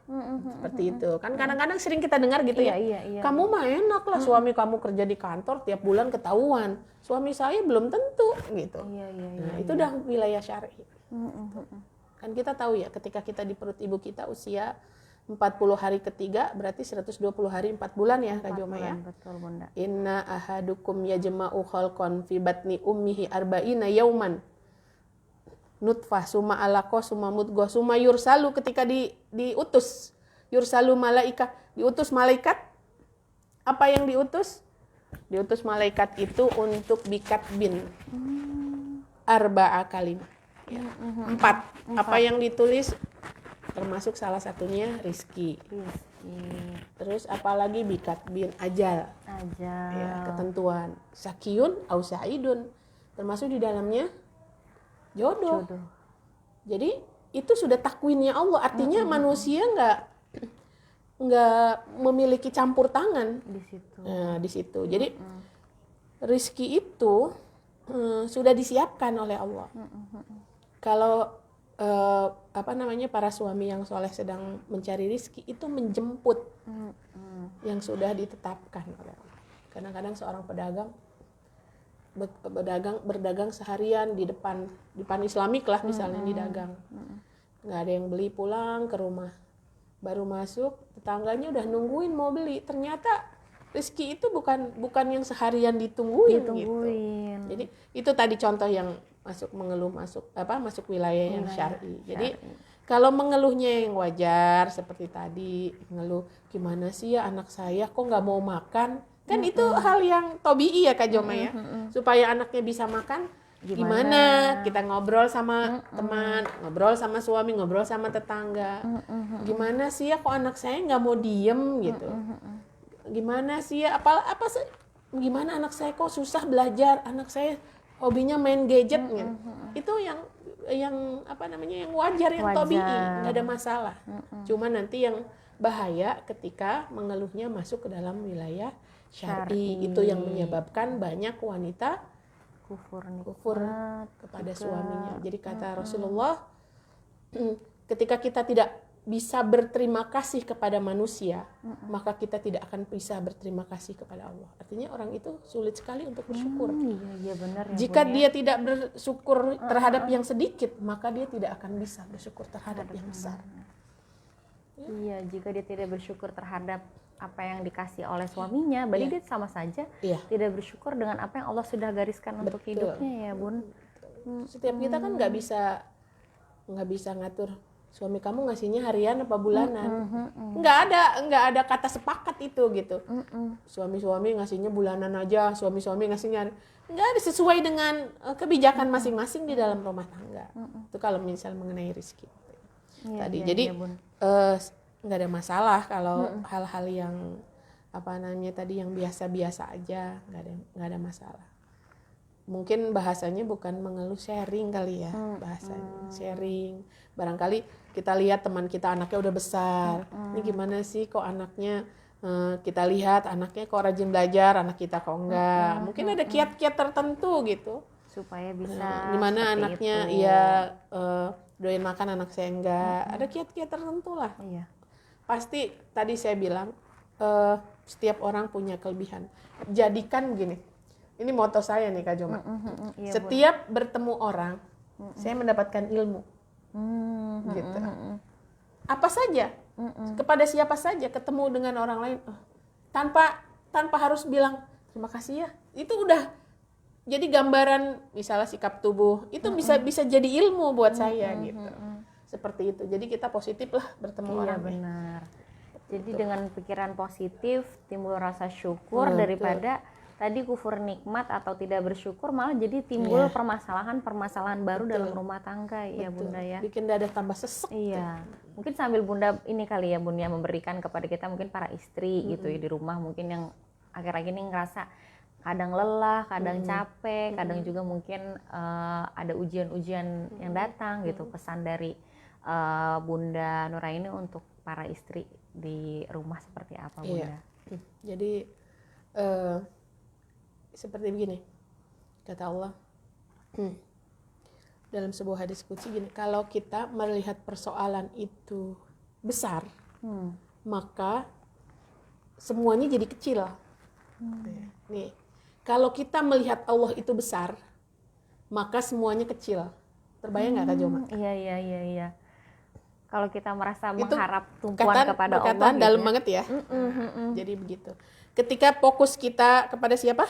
Seperti itu. Kan kadang-kadang sering kita dengar gitu ya. Iya. Kamu mah enak lah suami kamu kerja di kantor tiap bulan ketahuan. Suami saya belum tentu gitu. Iya. Nah, itu udah wilayah syar'i. Kan kita tahu ya ketika kita di perut ibu kita usia 40 hari ketiga berarti 120 hari 4 bulan ya Kak Joma ya. Betul Bunda. Inna ahadukum yajma'u khalqan fi batni ummihi arba'ina yauman. Nutfah summa alaqah summa mudghah summa yursalu ketika diutus. Yursalu malaika, diutus malaikat. Apa yang diutus? Diutus malaikat itu untuk bikat bin. Arba'a kalimah. Ya. 4. Apa yang ditulis? Termasuk salah satunya rizki. Terus apalagi bikat bin ajal. Ya, ketentuan. Sakiyun au sa'idun. Termasuk di dalamnya jodoh. Jadi itu sudah takwinnya Allah. Artinya manusia nggak memiliki campur tangan Di situ. Nah, di situ. Jadi rizki itu sudah disiapkan oleh Allah. Kalau para suami yang soleh sedang mencari rizki itu menjemput yang sudah ditetapkan oleh Allah. Kadang-kadang seorang pedagang berdagang seharian di depan Islamik lah misalnya didagang, nggak ada yang beli, pulang ke rumah baru masuk tetangganya udah nungguin mau beli, ternyata rizki itu bukan yang seharian ditungguin. Gitu. Jadi itu tadi contoh yang masuk wilayah yang syar'i. Jadi kalau mengeluhnya yang wajar seperti tadi, mengeluh gimana sih ya anak saya kok nggak mau makan, kan itu hal yang tabii ya Kak Joma ya. Supaya anaknya bisa makan gimana? Kita ngobrol sama teman, ngobrol sama suami, ngobrol sama tetangga. Gimana sih ya kok anak saya nggak mau diem gitu. Gimana sih ya gimana anak saya kok susah belajar, anak saya hobinya main gadget gitu. Itu yang wajar, yang tabii, nggak ada masalah. Cuma nanti yang bahaya ketika mengeluhnya masuk ke dalam wilayah syar'i. Itu yang menyebabkan banyak wanita kufur kepada suaminya. Jadi kata Rasulullah, ketika kita tidak bisa berterima kasih kepada manusia, maka kita tidak akan bisa berterima kasih kepada Allah. Artinya orang itu sulit sekali untuk bersyukur. Iya benar ya. Jika dia tidak bersyukur terhadap yang sedikit, maka dia tidak akan bisa bersyukur terhadap yang besar. Iya, jika dia tidak bersyukur terhadap apa yang dikasih oleh suaminya, berarti dia sama saja tidak bersyukur dengan apa yang Allah sudah gariskan untuk hidupnya ya Bun. Setiap kita kan nggak bisa ngatur suami kamu ngasihnya harian apa bulanan. Nggak ada kata sepakat itu gitu. Suami-suami ngasihnya bulanan aja, suami-suami ngasihnya nggak ada, sesuai dengan kebijakan masing-masing di dalam rumah tangga. Itu kalau misal mengenai rezeki tadi. Jadi nggak ada masalah kalau hal-hal yang tadi yang biasa-biasa aja, nggak ada masalah. Mungkin bahasanya bukan mengeluh, sharing kali ya, bahasanya sharing. Barangkali kita lihat teman kita anaknya udah besar, ini gimana sih kok anaknya, kita lihat anaknya kok rajin belajar, anak kita kok enggak. Mungkin ada kiat-kiat tertentu gitu supaya bisa gimana anaknya itu. Doain makan anak saya enggak. Ada kiat-kiat tertentu lah. Iya. Pasti tadi saya bilang setiap orang punya kelebihan. Jadikan begini, ini moto saya nih Kak Joma. Iya, setiap bertemu orang, saya mendapatkan ilmu. Gitu. Apa saja, kepada siapa saja, ketemu dengan orang lain, tanpa harus bilang terima kasih ya. Itu udah jadi gambaran, misalnya sikap tubuh itu bisa jadi ilmu buat saya gitu. Seperti itu. Jadi kita positif lah bertemu orang. Benar. Jadi dengan pikiran positif timbul rasa syukur daripada tadi kufur nikmat atau tidak bersyukur, malah jadi timbul permasalahan-permasalahan baru dalam rumah tangga. Ya Bunda ya. Bikin dada tambah sesek. Iya. Mungkin sambil Bunda ini kali ya Bun ya, memberikan kepada kita mungkin para istri gitu ya di rumah, mungkin yang akhir-akhir ini ngerasa kadang lelah, kadang capek, kadang juga mungkin ada ujian-ujian yang datang gitu. Pesan dari Bunda Nuraini untuk para istri di rumah seperti apa Bunda? Jadi seperti begini, kata Allah dalam sebuah hadis qudsi gini, kalau kita melihat persoalan itu besar, maka semuanya jadi kecil. Nih, kalau kita melihat Allah itu besar, maka semuanya kecil. Terbayang nggak Kak Joma? Iya. Kalau kita merasa mengharap tumpuan kepada Allah gitu dalam ya. banget ya. Jadi begitu. Ketika fokus kita kepada siapa?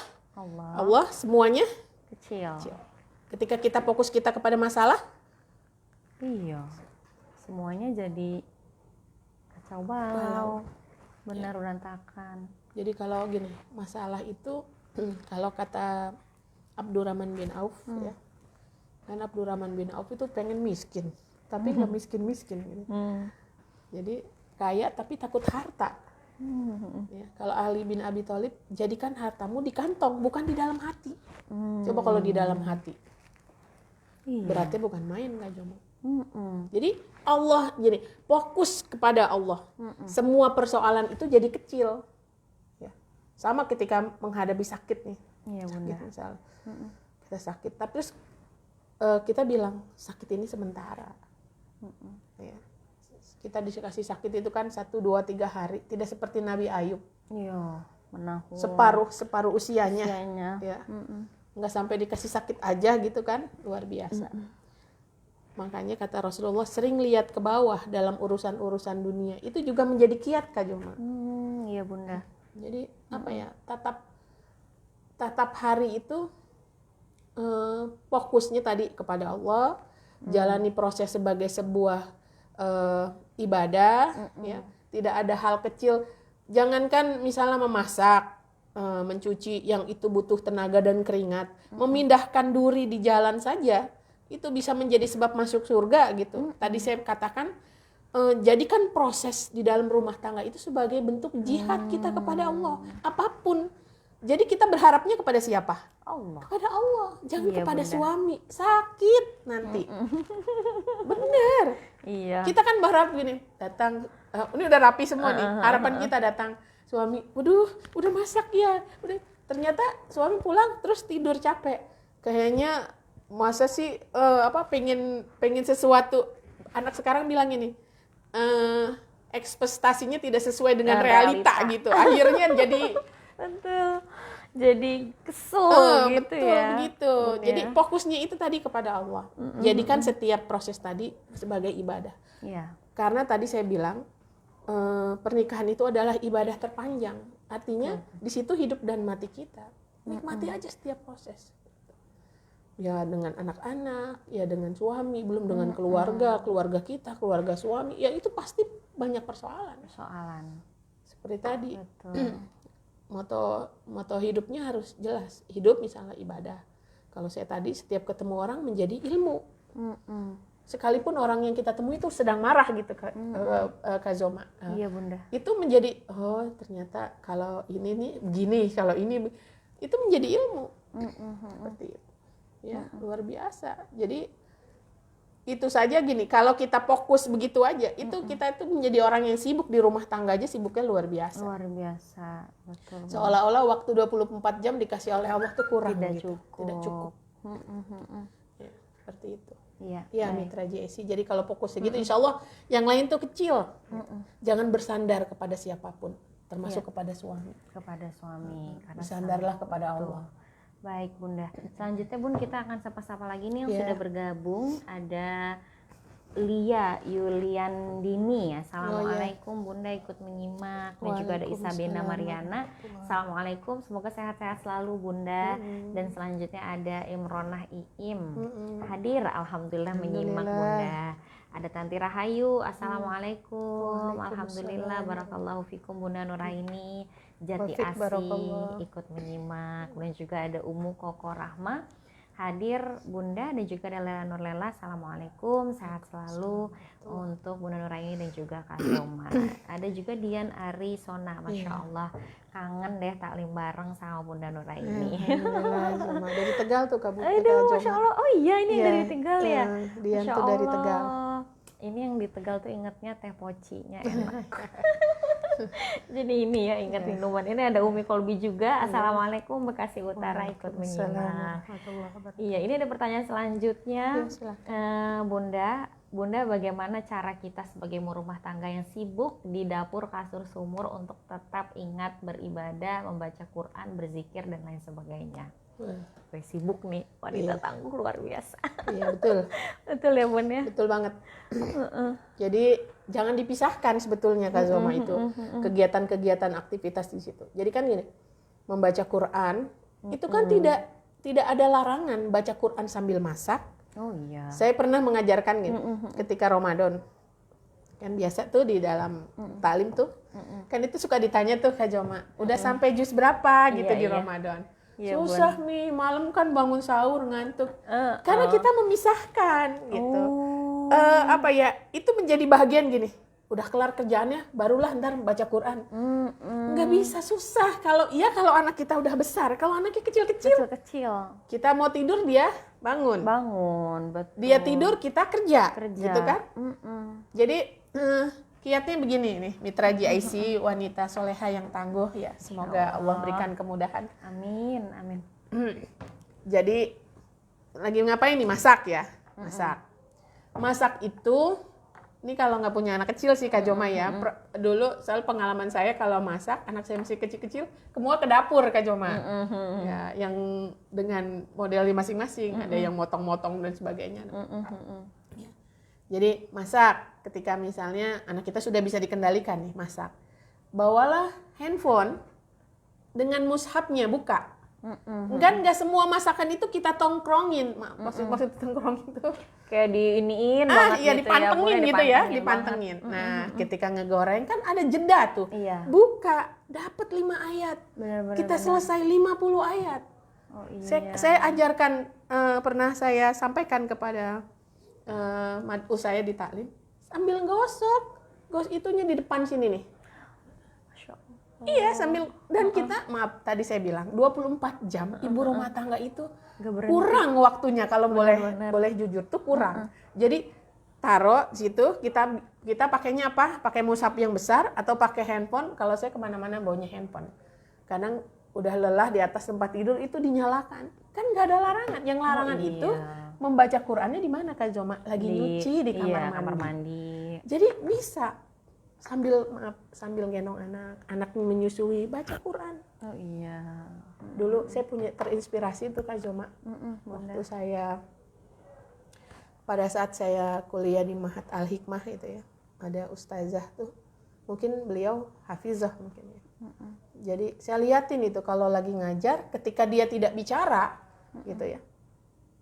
Allah, semuanya kecil. Ketika kita fokus kita kepada masalah, semuanya jadi kacau balau, benar berantakan. Jadi kalau gini, masalah itu kalau kata Abdurrahman bin Auf ya, kan Abdurrahman bin Auf itu pengen miskin, tapi nggak miskin-miskin gitu. Jadi kaya tapi takut harta. Ya, kalau Ali bin Abi Thalib, jadikan hartamu di kantong, bukan di dalam hati. Coba kalau di dalam hati, berarti bukan main Kak Jomo. Jadi Allah, jadi fokus kepada Allah. Semua persoalan itu jadi kecil. Ya. Sama ketika menghadapi sakit nih, sakit misalnya, kita sakit, tapi terus kita bilang sakit ini sementara. Ya. Kita dikasih sakit itu kan 1, 2, 3 hari, tidak seperti Nabi Ayub. Menahun. Separuh usianya. Ya. Nggak sampai dikasih sakit aja gitu kan, luar biasa. Makanya kata Rasulullah, sering lihat ke bawah dalam urusan-urusan dunia, itu juga menjadi kiat Kak Joma. Iya Bunda. Jadi apa ya, tatap hari itu fokusnya tadi kepada Allah, jalani proses sebagai sebuah ibadah, ya, tidak ada hal kecil. Jangankan misalnya memasak, mencuci yang itu butuh tenaga dan keringat, memindahkan duri di jalan saja itu bisa menjadi sebab masuk surga gitu. Tadi saya katakan, jadikan proses di dalam rumah tangga itu sebagai bentuk jihad kita kepada Allah, apapun. Jadi kita berharapnya kepada siapa? Allah. Kepada Allah, jangan kepada suami, sakit nanti. Bener. Iya. Kita kan berharap gini, datang, ini udah rapi semua nih, harapan kita datang, suami, waduh, udah masak ya, udah. Ternyata suami pulang terus tidur capek. Kayaknya masa sih pengen sesuatu. Anak sekarang bilang ini, ekspektasinya tidak sesuai dengan realita gitu. Akhirnya jadi kesel gitu betul, ya. Begitu. Jadi fokusnya itu tadi kepada Allah. Jadikan setiap proses tadi sebagai ibadah. Karena tadi saya bilang pernikahan itu adalah ibadah terpanjang. Artinya di situ hidup dan mati kita. Nikmati aja setiap proses. Ya dengan anak-anak, ya dengan suami, belum dengan keluarga kita, keluarga suami. Ya itu pasti banyak persoalan. Seperti tadi. Moto hidupnya harus jelas. Hidup misalnya ibadah. Kalau saya tadi setiap ketemu orang menjadi ilmu. Sekalipun orang yang kita temui itu sedang marah gitu Kak Zoma. Iya Bunda. Itu menjadi ternyata kalau ini nih begini, kalau ini itu menjadi ilmu. Seperti itu. Ya, luar biasa. Jadi itu saja gini, kalau kita fokus begitu aja, itu kita itu menjadi orang yang sibuk di rumah tangga aja, sibuknya luar biasa. Betul. Seolah-olah waktu 24 jam dikasih oleh Allah tuh kurang Tidak gitu. cukup. Tidak cukup. Ya, seperti itu. Iya, Mitra JSC. Jadi kalau fokus segitu, insya Allah yang lain tuh kecil. Jangan bersandar kepada siapapun, termasuk kepada suami. Bersandarlah kepada Allah. Baik Bunda. Selanjutnya Bun, kita akan sapa-sapa lagi nih yang sudah bergabung. Ada Lia Yuliandini. Assalamualaikum Bunda, ikut menyimak. Dan juga ada Isabena Mariana. Assalamualaikum, semoga sehat-sehat selalu Bunda. Dan selanjutnya ada Imronah Iim. Hadir, alhamdulillah menyimak Bunda. Ada Tanti Rahayu, Assalamualaikum. Waalaikumsalam. Alhamdulillah, barakallahu fikum Bunda Nuraini, Jati Wafik Asih barakallah. ikut menyimak. Kemudian juga ada Umu Koko Rahma hadir Bunda, dan juga ada Lela Nurlela. Assalamualaikum, sehat selalu untuk Bunda Nuraini dan juga Kak Zoma. Ada juga Dian Ari Sona, Masya Allah, kangen deh taklim bareng sama Bunda Nuraini. Alhamdulillah, Zoma. Dari Tegal tuh Kak Aduh, Masya Allah, oh iya ini yang Iya, dari Tegal ya. Dian Masya tuh dari Tegal. Allah. Ini yang di Tegal tuh ingetnya teh pocinya enak. Jadi ini ya ingat minuman. Ini ada Umi Kolbi juga. Assalamualaikum, Bekasi Utara ikut menyimak. Iya, ini ada pertanyaan selanjutnya. Ya, silakan. Bunda, bagaimana cara kita sebagai ibu rumah tangga yang sibuk di dapur kasur sumur untuk tetap ingat beribadah, membaca Quran, berzikir dan lain sebagainya? Sibuk nih wanita tangguh luar biasa. Iya betul. Betul ya Bun ya? Betul banget. Jadi jangan dipisahkan sebetulnya Kak Zoma itu kegiatan-kegiatan aktivitas di situ. Jadi kan gini, membaca Quran itu kan tidak ada larangan baca Quran sambil masak. Oh iya. Saya pernah mengajarkan gini ketika Ramadan. Kan biasa tuh di dalam taklim tuh kan itu suka ditanya tuh Kak Zoma, udah sampai juz berapa gitu di Ramadan. Iya, susah nih, malam kan bangun sahur ngantuk. Karena kita memisahkan gitu. Apa ya, itu menjadi bagian gini. Udah kelar kerjaannya, barulah ntar baca Quran. Nggak bisa, susah. Kalau anak kita udah besar, kalau anaknya kecil-kecil, kita mau tidur dia bangun. Betul. Dia tidur kita kerja. Gitu kan? Jadi kiatnya begini nih, Mitra GIC, wanita soleha yang tangguh ya. Semoga Allah berikan kemudahan. Amin. Jadi lagi ngapain nih? Masak ya. Masak itu, ini kalau nggak punya anak kecil sih Kak Joma ya. Dulu soal pengalaman saya kalau masak, anak saya masih kecil-kecil, semua ke dapur Kak Joma. Ya, yang dengan modelnya masing-masing, ada yang motong-motong dan sebagainya. Ya. Jadi masak. Ketika misalnya anak kita sudah bisa dikendalikan nih masak, bawalah handphone dengan mushafnya buka. Nggak semua masakan itu kita tongkrongin. Maksud tongkrongin itu kayak diiniin banget iya, gitu dipantengin ya, gitu ya, dipantengin. Nah, ketika ngegoreng kan ada jeda tuh. Iya. Buka, dapat 5 ayat. Kita selesai 50 ayat. Oh, iya. Saya ajarkan, pernah saya sampaikan kepada madu saya di taklim, sambil gosok itunya di depan sini nih. Masya Allah. Iya, sambil, dan kita, maaf tadi saya bilang 24 jam ibu rumah tangga itu kurang waktunya, kalau boleh jujur tuh kurang. Jadi taruh situ, kita pakainya apa? Pakai mushaf yang besar atau pakai handphone. Kalau saya kemana-mana bawanya handphone. Kadang udah lelah di atas tempat tidur itu dinyalakan. Kan nggak ada larangan. Yang larangan itu membaca Qurannya di mana Kak Zoma? Lagi nyuci di kamar mandi. Jadi bisa sambil gendong anak menyusui, baca Quran. Oh iya. Dulu saya punya terinspirasi tuh Kak Zoma. Waktu pada saat saya kuliah di Mahat Al-Hikmah itu ya, ada ustazah tuh, mungkin beliau hafizah mungkin ya. Jadi saya liatin itu kalau lagi ngajar, ketika dia tidak bicara gitu ya,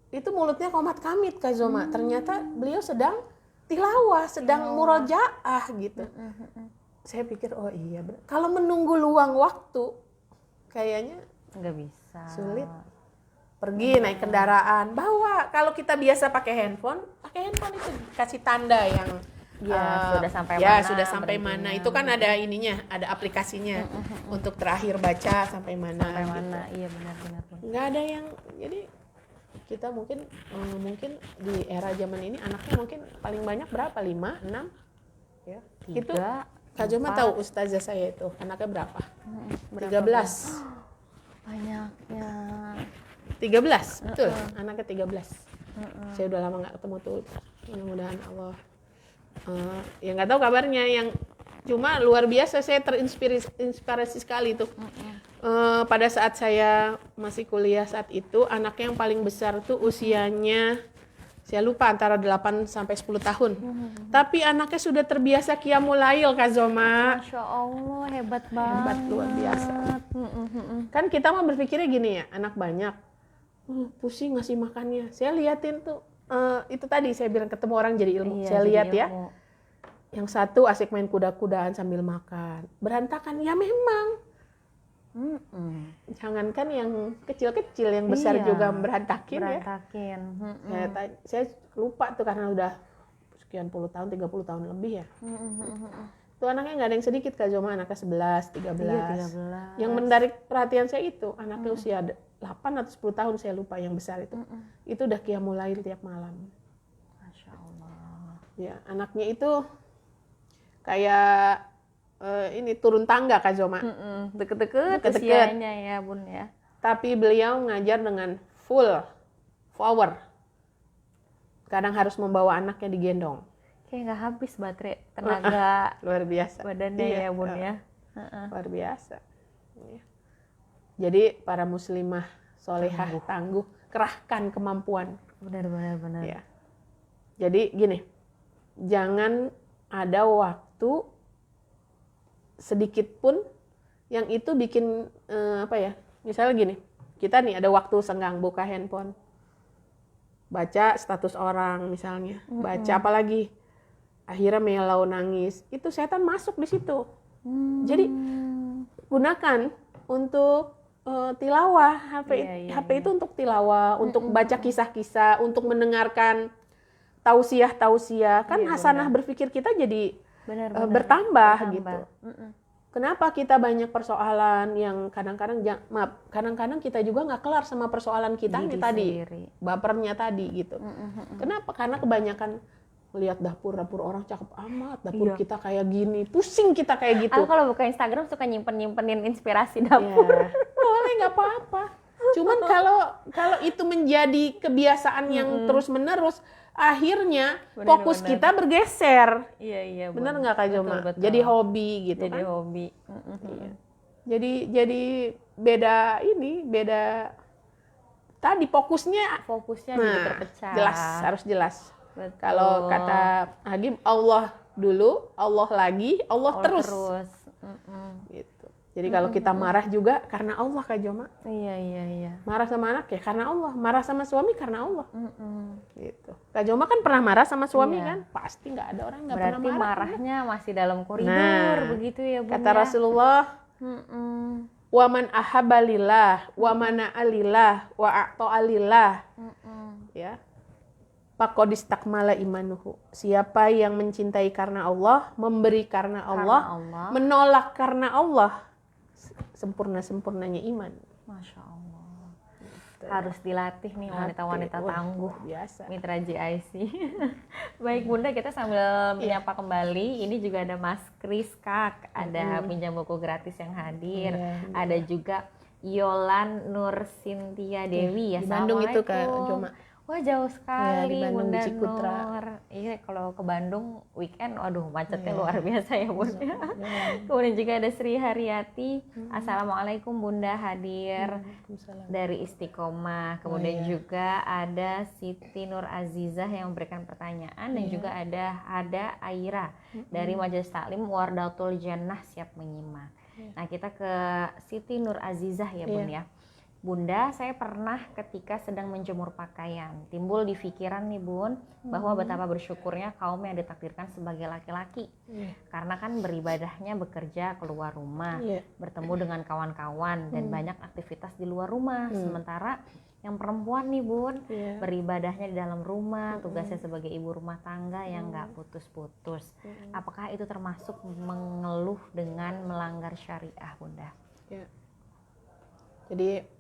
itu mulutnya komat kamit Kak Zoma. Ternyata beliau sedang tilawah, sedang murojaah gitu. Saya pikir oh iya benar. Kalau menunggu luang waktu kayaknya nggak bisa. Sulit. Pergi naik kendaraan, bawa. Kalau kita biasa pakai handphone itu kasih tanda yang sudah sampai ya, mana. Sudah sampai mana. Itu kan ada ininya, ada aplikasinya untuk terakhir baca sampai mana. Sampai gitu. mana? Iya benar. Nggak ada yang, jadi kita mungkin di era zaman ini anaknya mungkin paling banyak berapa? 5, 6? Ya. 3, itu Kak Joma tahu ustazah saya itu anaknya berapa? 13. Banyaknya. 13, betul. Anaknya 13. Saya udah lama nggak ketemu tuh. Mudah-mudahan Allah. Ya nggak tahu kabarnya, yang cuma luar biasa, saya terinspirasi sekali tuh. Pada saat saya masih kuliah saat itu, anaknya yang paling besar tuh usianya, saya lupa, antara 8 sampai 10 tahun. Tapi anaknya sudah terbiasa qiyamul lail Kak Zoma. Masya Allah, hebat banget. Hebat, luar biasa. Kan kita mah berpikirnya gini ya, anak banyak, pusing ngasih makannya. Saya liatin tuh, itu tadi saya bilang ketemu orang jadi ilmu. Iya, Saya jadi lihat ya, ilmu. yang satu asik main kuda-kudaan sambil makan. Berantakan, ya memang. Jangankan yang kecil-kecil, yang besar Iya, juga berantakin ya. berantakin. Saya lupa tuh karena udah sekian puluh tahun, 30 tahun lebih ya. Itu anaknya nggak ada yang sedikit, Kak Joma, anaknya 11, 13. Iya, 13. Yang menarik perhatian saya itu, anaknya usia 8 atau 10 tahun, saya lupa yang besar itu. Itu udah qiyamul lail tiap malam. Masya Allah. Ya, anaknya itu kayak ini turun tangga, Kak Joma. Deket-deket Deket-deket. usianya ya Bun ya. Tapi beliau ngajar dengan full power. Kadang harus membawa anaknya digendong. Kayak nggak habis baterai tenaga Luar biasa. badannya Iya, ya Bun ya. luar biasa. Iya. Jadi para muslimah solehah tangguh, kerahkan kemampuan. Benar. Ya. Jadi gini, jangan ada waktu sedikit pun yang itu bikin misalnya gini, kita nih ada waktu senggang buka handphone, baca status orang misalnya, baca apalagi, akhirnya melau nangis, itu setan masuk di situ. Jadi gunakan untuk tilawah HP. Iya, HP itu untuk tilawah, untuk baca kisah-kisah, untuk mendengarkan tausiah kan hasanah berpikir kita jadi bertambah gitu. Kenapa kita banyak persoalan yang kadang-kadang kita juga nggak kelar sama persoalan kita nih tadi, bapernya tadi gitu. Kenapa? Karena kebanyakan lihat dapur orang cakep amat, dapur kita kayak gini, pusing kita kayak gitu. Aku kalau buka Instagram suka nyimpen-nyimpenin inspirasi dapur. Boleh, nggak apa-apa. Cuman kalau itu menjadi kebiasaan yang terus-menerus, akhirnya fokus kita bergeser. Iya. Bener nggak Kak Joma? Betul. Jadi hobi gitu Jadi kan? hobi. Iya. Jadi beda. Tadi fokusnya Jadi terpecah. harus jelas. Betul. Kalau kata Hagim, Allah dulu, Allah lagi, Allah terus. Gitu. Jadi kalau kita marah juga karena Allah, Kak Joma. Iya. Marah sama anak ya karena Allah, marah sama suami karena Allah. Gitu. Kak Joma kan pernah marah sama suami kan? Pasti nggak ada orang nggak pernah marah. Berarti marahnya masih dalam koridor begitu ya Bun. Kata Rasulullah, wa man ahabba lillah, wa mana'a lillah, wa a'ta'a lillah. Ya. Faqadistakmala imanuhu. Siapa yang mencintai karena Allah, memberi karena Allah, menolak karena Allah, sempurna-sempurnanya iman. Masya Allah. Harus dilatih nih wanita-wanita tangguh. Biasa. Mitra JIC. Baik Bunda, kita sambil menyapa kembali. Ini juga ada Mas Kris Kak, ada pinjam buku gratis yang hadir. Ada juga Yolan Nur Sintia Dewi ya. Di Bandung itu Kak Joma. Wah jauh sekali di Bandung, Bunda di Cikutra. Nur. Iya kalau ke Bandung weekend, waduh macetnya luar biasa ya Bunda. Kemudian juga ada Sri Haryati. Assalamualaikum Bunda, hadir dari Istiqomah. Kemudian juga ada Siti Nur Azizah yang memberikan pertanyaan dan juga ada Aira dari Majelis Taklim Wardatul Jannah siap menyimak. Nah kita ke Siti Nur Azizah ya Bun ya. Bunda, saya pernah ketika sedang menjemur pakaian, timbul di pikiran nih Bun, bahwa betapa bersyukurnya kaum yang ditakdirkan sebagai laki-laki. Karena kan beribadahnya bekerja keluar rumah, bertemu dengan kawan-kawan dan banyak aktivitas di luar rumah. Sementara yang perempuan nih Bun, beribadahnya di dalam rumah, tugasnya sebagai ibu rumah tangga yang nggak putus-putus. Apakah itu termasuk mengeluh dengan melanggar syariah Bunda? Jadi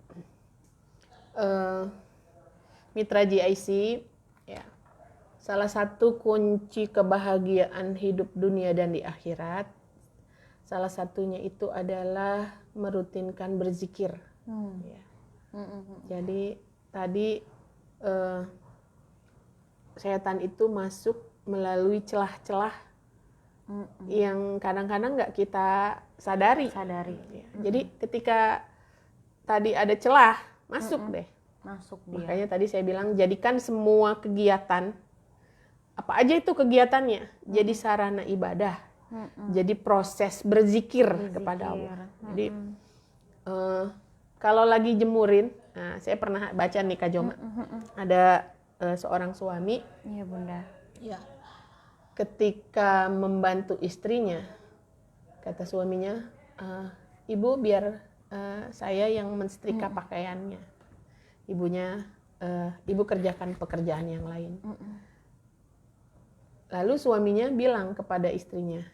Mitra JIC ya, salah satu kunci kebahagiaan hidup dunia dan di akhirat, salah satunya itu adalah merutinkan berzikir. Ya. Jadi tadi setan itu masuk melalui celah-celah yang kadang-kadang nggak kita sadari. Ya. Jadi ketika tadi ada celah, masuk deh. Masuk dia. Makanya tadi saya bilang jadikan semua kegiatan, apa aja itu kegiatannya, jadi sarana ibadah. Jadi proses berzikir kepada Allah. Jadi kalau lagi jemurin, nah saya pernah baca nih Kak Joma, ada seorang suami, Iya Bunda. ya, ketika membantu istrinya, kata suaminya, ibu biar saya yang mensetrika pakaiannya, ibu kerjakan pekerjaan yang lain. Lalu suaminya bilang kepada istrinya,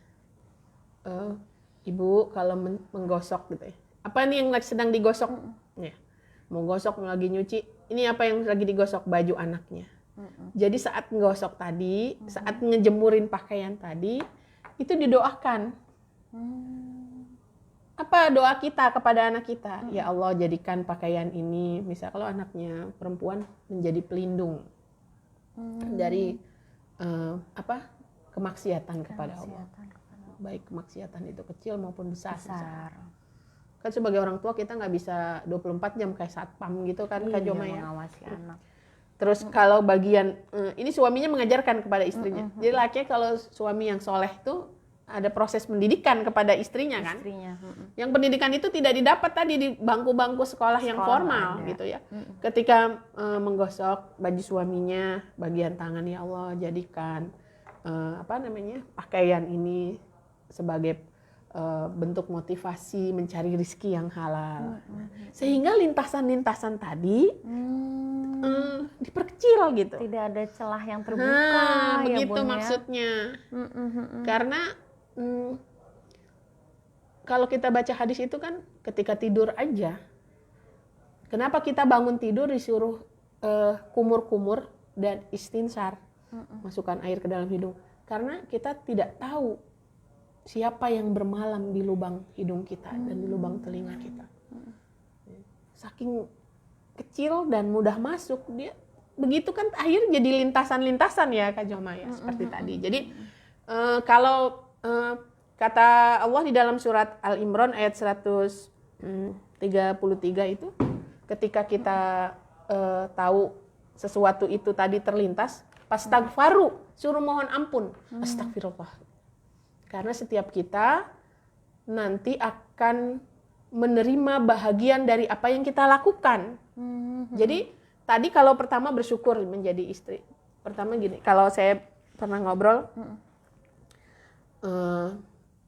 ibu kalau menggosok gitu ya, apa nih yang sedang digosok? Ya, mau gosok, mau lagi nyuci, ini apa yang lagi digosok? Baju anaknya. Jadi saat menggosok tadi, saat ngejemurin pakaian tadi, itu didoakan. Apa doa kita kepada anak kita? Ya Allah, jadikan pakaian ini, misal kalau anaknya perempuan, menjadi pelindung dari kemaksiatan kepada Allah. Baik kemaksiatan itu kecil maupun besar. Kan sebagai orang tua kita nggak bisa 24 jam kayak satpam gitu kan, Kak Joma ya. Mengawasi anak. Terus kalau bagian ini suaminya mengajarkan kepada istrinya. Jadi laki kalau suami yang soleh itu ada proses pendidikan kepada istrinya kan. Yang pendidikan itu tidak didapat tadi di bangku-bangku sekolah yang formal gitu ya. Ketika menggosok baju suaminya, bagian tangan, ya Allah jadikan pakaian ini sebagai bentuk motivasi mencari rezeki yang halal. Sehingga lintasan-lintasan tadi diperkecil gitu. Tidak ada celah yang terbuka. Begitu maksudnya. Karena kalau kita baca hadis itu kan ketika tidur aja. Kenapa kita bangun tidur disuruh kumur-kumur dan istinsar, masukkan air ke dalam hidung? Karena kita tidak tahu siapa yang bermalam di lubang hidung kita dan di lubang telinga kita. Saking kecil dan mudah masuk, dia begitu kan akhir jadi lintasan-lintasan ya Kak Joma ya, seperti tadi. Jadi kalau kata Allah di dalam surat Al-Imran ayat 133 itu, ketika kita tahu sesuatu itu tadi terlintas, pastagfaru, suruh mohon ampun, astagfirullah. Karena setiap kita nanti akan menerima bahagian dari apa yang kita lakukan. Jadi tadi kalau pertama bersyukur menjadi istri. Pertama gini, kalau saya pernah ngobrol,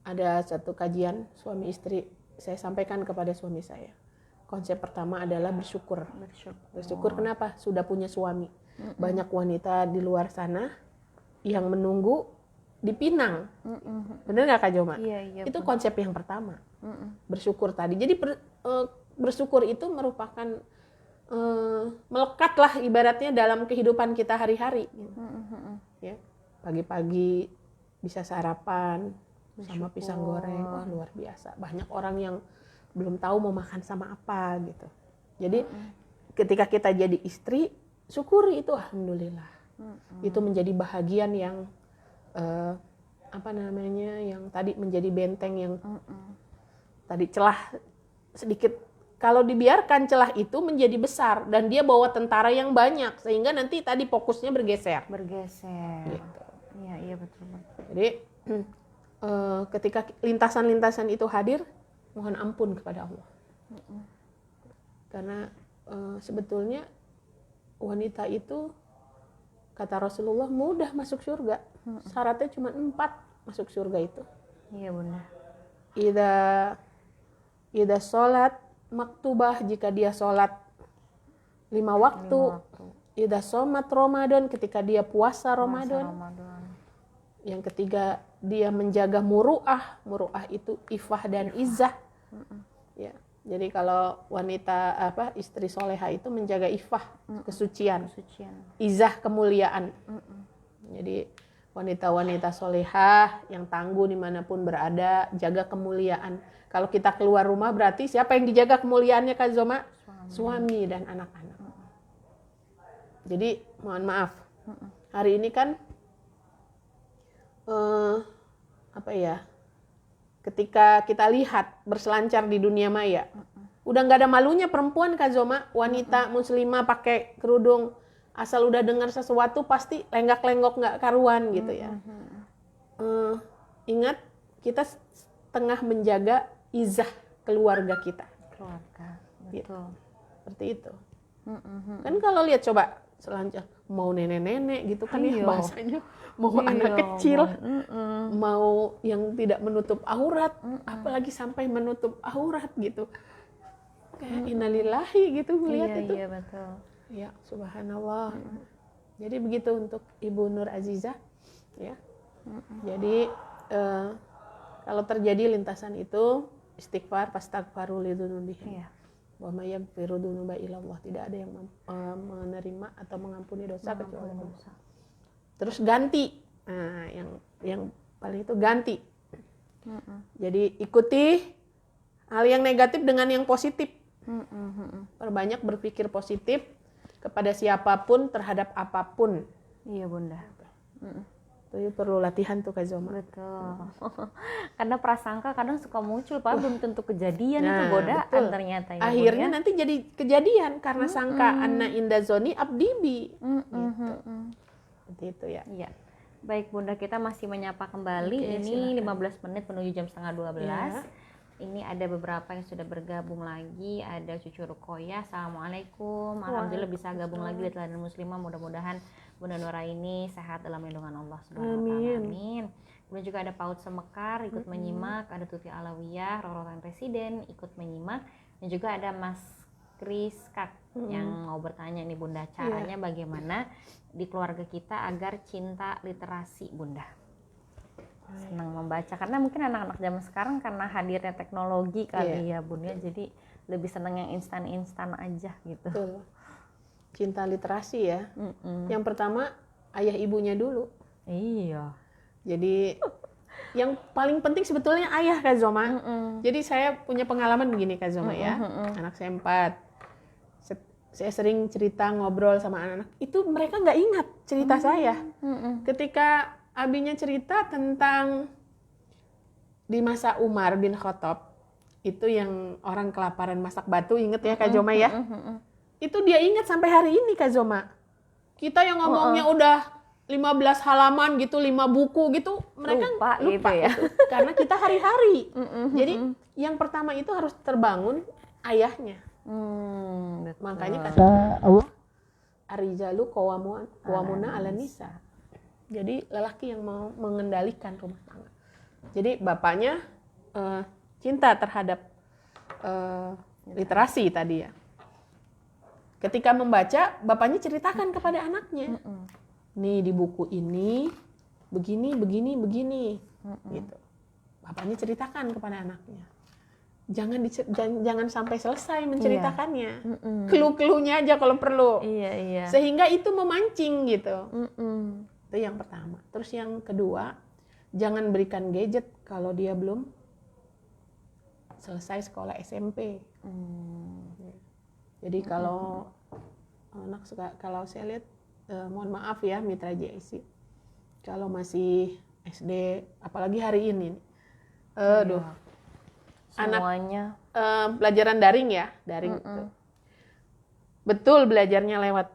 ada satu kajian suami istri, saya sampaikan kepada suami saya. Konsep pertama adalah bersyukur. Bersyukur kenapa? Sudah punya suami. Banyak wanita di luar sana yang menunggu dipinang. Benar nggak Kak Joma? Iya, itu konsep yang pertama. Bersyukur tadi. Jadi bersyukur itu merupakan melekatlah ibaratnya dalam kehidupan kita hari-hari. Ya, pagi-pagi bisa sarapan sama pisang goreng, wah luar biasa. Banyak orang yang belum tahu mau makan sama apa gitu. Jadi ketika kita jadi istri, syukuri itu, alhamdulillah. Itu menjadi bahagian yang yang tadi menjadi benteng yang tadi celah sedikit. Kalau dibiarkan celah itu menjadi besar dan dia bawa tentara yang banyak sehingga nanti tadi fokusnya bergeser. Gitu. Iya betul. Jadi ketika lintasan-lintasan itu hadir, mohon ampun kepada Allah. Karena sebetulnya wanita itu kata Rasulullah mudah masuk surga. Syaratnya cuma 4 masuk surga itu. Iya Bunda. Ida sholat maktubah, jika dia sholat 5 waktu. Ida shomat Ramadan, ketika dia puasa Ramadan. Yang ketiga, dia menjaga muru'ah. Muru'ah itu ifah dan izzah. Ya. Jadi kalau wanita istri soleha itu menjaga ifah, kesucian. Izzah, kemuliaan. Jadi wanita-wanita solehah yang tangguh dimanapun berada, jaga kemuliaan. Kalau kita keluar rumah berarti siapa yang dijaga kemuliaannya Kak Zoma? Suami dan anak-anak. Jadi mohon maaf, hari ini kan ketika kita lihat berselancar di dunia maya, udah nggak ada malunya perempuan Kak Zoma, wanita muslimah pakai kerudung, asal udah dengar sesuatu pasti lenggak-lenggok nggak karuan gitu ya. Ingat, kita tengah menjaga izah keluarga kita. Keluarga, betul. Gitu. Seperti itu. Kan kalau lihat coba, selancar, mau nenek-nenek gitu kan ya Iya. bahasanya, mau Iya, anak kecil, mm-mm. mau yang tidak menutup aurat, apalagi sampai menutup aurat gitu. Kayak innalillahi gitu melihat Iya, itu. iya betul. Ya, subhanallah. Jadi begitu untuk Ibu Nur Azizah, ya. Jadi kalau terjadi lintasan itu istighfar, fastaghfiru lidzunubihim. Iya. Wa may yaghfiru dzunuba illallah, tidak ada yang menerima atau mengampuni dosa kecuali Allah. Dosa. Terus ganti. Nah, yang paling itu ganti. Jadi ikuti hal yang negatif dengan yang positif. Perbanyak berpikir positif kepada siapapun, terhadap apapun. Iya Bunda. Itu perlu latihan tuh Kak Zoma. Betul. Karena prasangka kadang suka muncul, padahal belum tentu kejadian itu Nah, godaan betul. ternyata ya. Akhirnya Bunda. nanti jadi kejadian karena sangka anna indazoni abdibi. Seperti itu ya. Iya. Baik Bunda, kita masih menyapa kembali. Oke, Ini silakan. 15 menit menuju jam setengah 12. Ya. Ini ada beberapa yang sudah bergabung lagi. Ada Cucu Rukoyah, Assalamualaikum. Alhamdulillah bisa gabung lagi di Teladan Muslimah. Mudah-mudahan Bunda Nura ini sehat dalam lindungan Allah Subhanahu wa taala. Amin. Kemudian juga ada Paut Semekar ikut menyimak, ada Tuti Alawiyah, Rorotan Presiden ikut menyimak, dan juga ada Mas Kris Kak yang mau bertanya nih Bunda, caranya bagaimana di keluarga kita agar cinta literasi Bunda? Senang membaca, karena mungkin anak-anak zaman sekarang karena hadirnya teknologi kali ya Bunda, jadi lebih senang yang instan-instan aja gitu. Betul. Cinta literasi ya. Yang pertama ayah ibunya dulu. Iya. Jadi yang paling penting sebetulnya ayah Kak Zoma. Jadi saya punya pengalaman begini Kak Zoma ya. Anak saya 4. Saya sering cerita ngobrol sama anak-anak. Itu mereka nggak ingat cerita saya. Ketika abinya cerita tentang di masa Umar bin Khattab, itu yang orang kelaparan masak batu, inget ya Kak Zoma ya? Itu dia ingat sampai hari ini Kak Zoma. Kita yang ngomongnya udah 15 halaman gitu, 5 buku gitu, mereka lupa gitu ya. gitu. Karena kita hari-hari. Jadi yang pertama itu harus terbangun ayahnya. Betul. Makanya kata Allah, Ar-rijalu qawwamuna 'alan nisa. Jadi lelaki yang mau mengendalikan rumah tangga. Jadi bapaknya cinta terhadap literasi tadi ya. Ketika membaca, bapaknya ceritakan kepada anaknya. Nih di buku ini begini, begini, begini. Gitu. Bapaknya ceritakan kepada anaknya. Jangan sampai selesai menceritakannya. Clue-cluenya aja kalau perlu. Iya. Sehingga itu memancing gitu. Itu yang pertama. Terus yang kedua, jangan berikan gadget kalau dia belum selesai sekolah SMP. Jadi kalau anak suka, kalau saya lihat, mohon maaf ya Mitra JIC, kalau masih SD, apalagi hari ini, Semuanya. Pelajaran daring ya, daring itu. Betul belajarnya lewat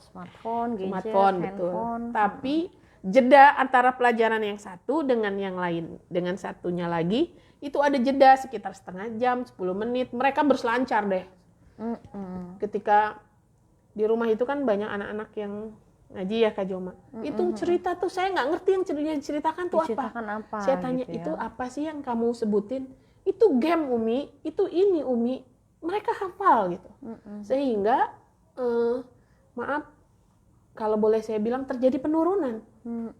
Smartphone, gadget, betul. handphone. Tapi jeda antara pelajaran yang satu dengan yang lain, dengan satunya lagi, itu ada jeda sekitar setengah jam, 10 menit. Mereka berselancar deh. Ketika di rumah itu kan banyak anak-anak yang ngaji ya Kak Joma. Itu cerita tuh saya nggak ngerti yang diceritakan tuh Diceritakan apa Saya tanya gitu ya. itu apa sih yang kamu sebutin? Itu game Umi, itu ini Umi. Mereka hafal gitu. Sehingga maaf kalau boleh saya bilang terjadi penurunan.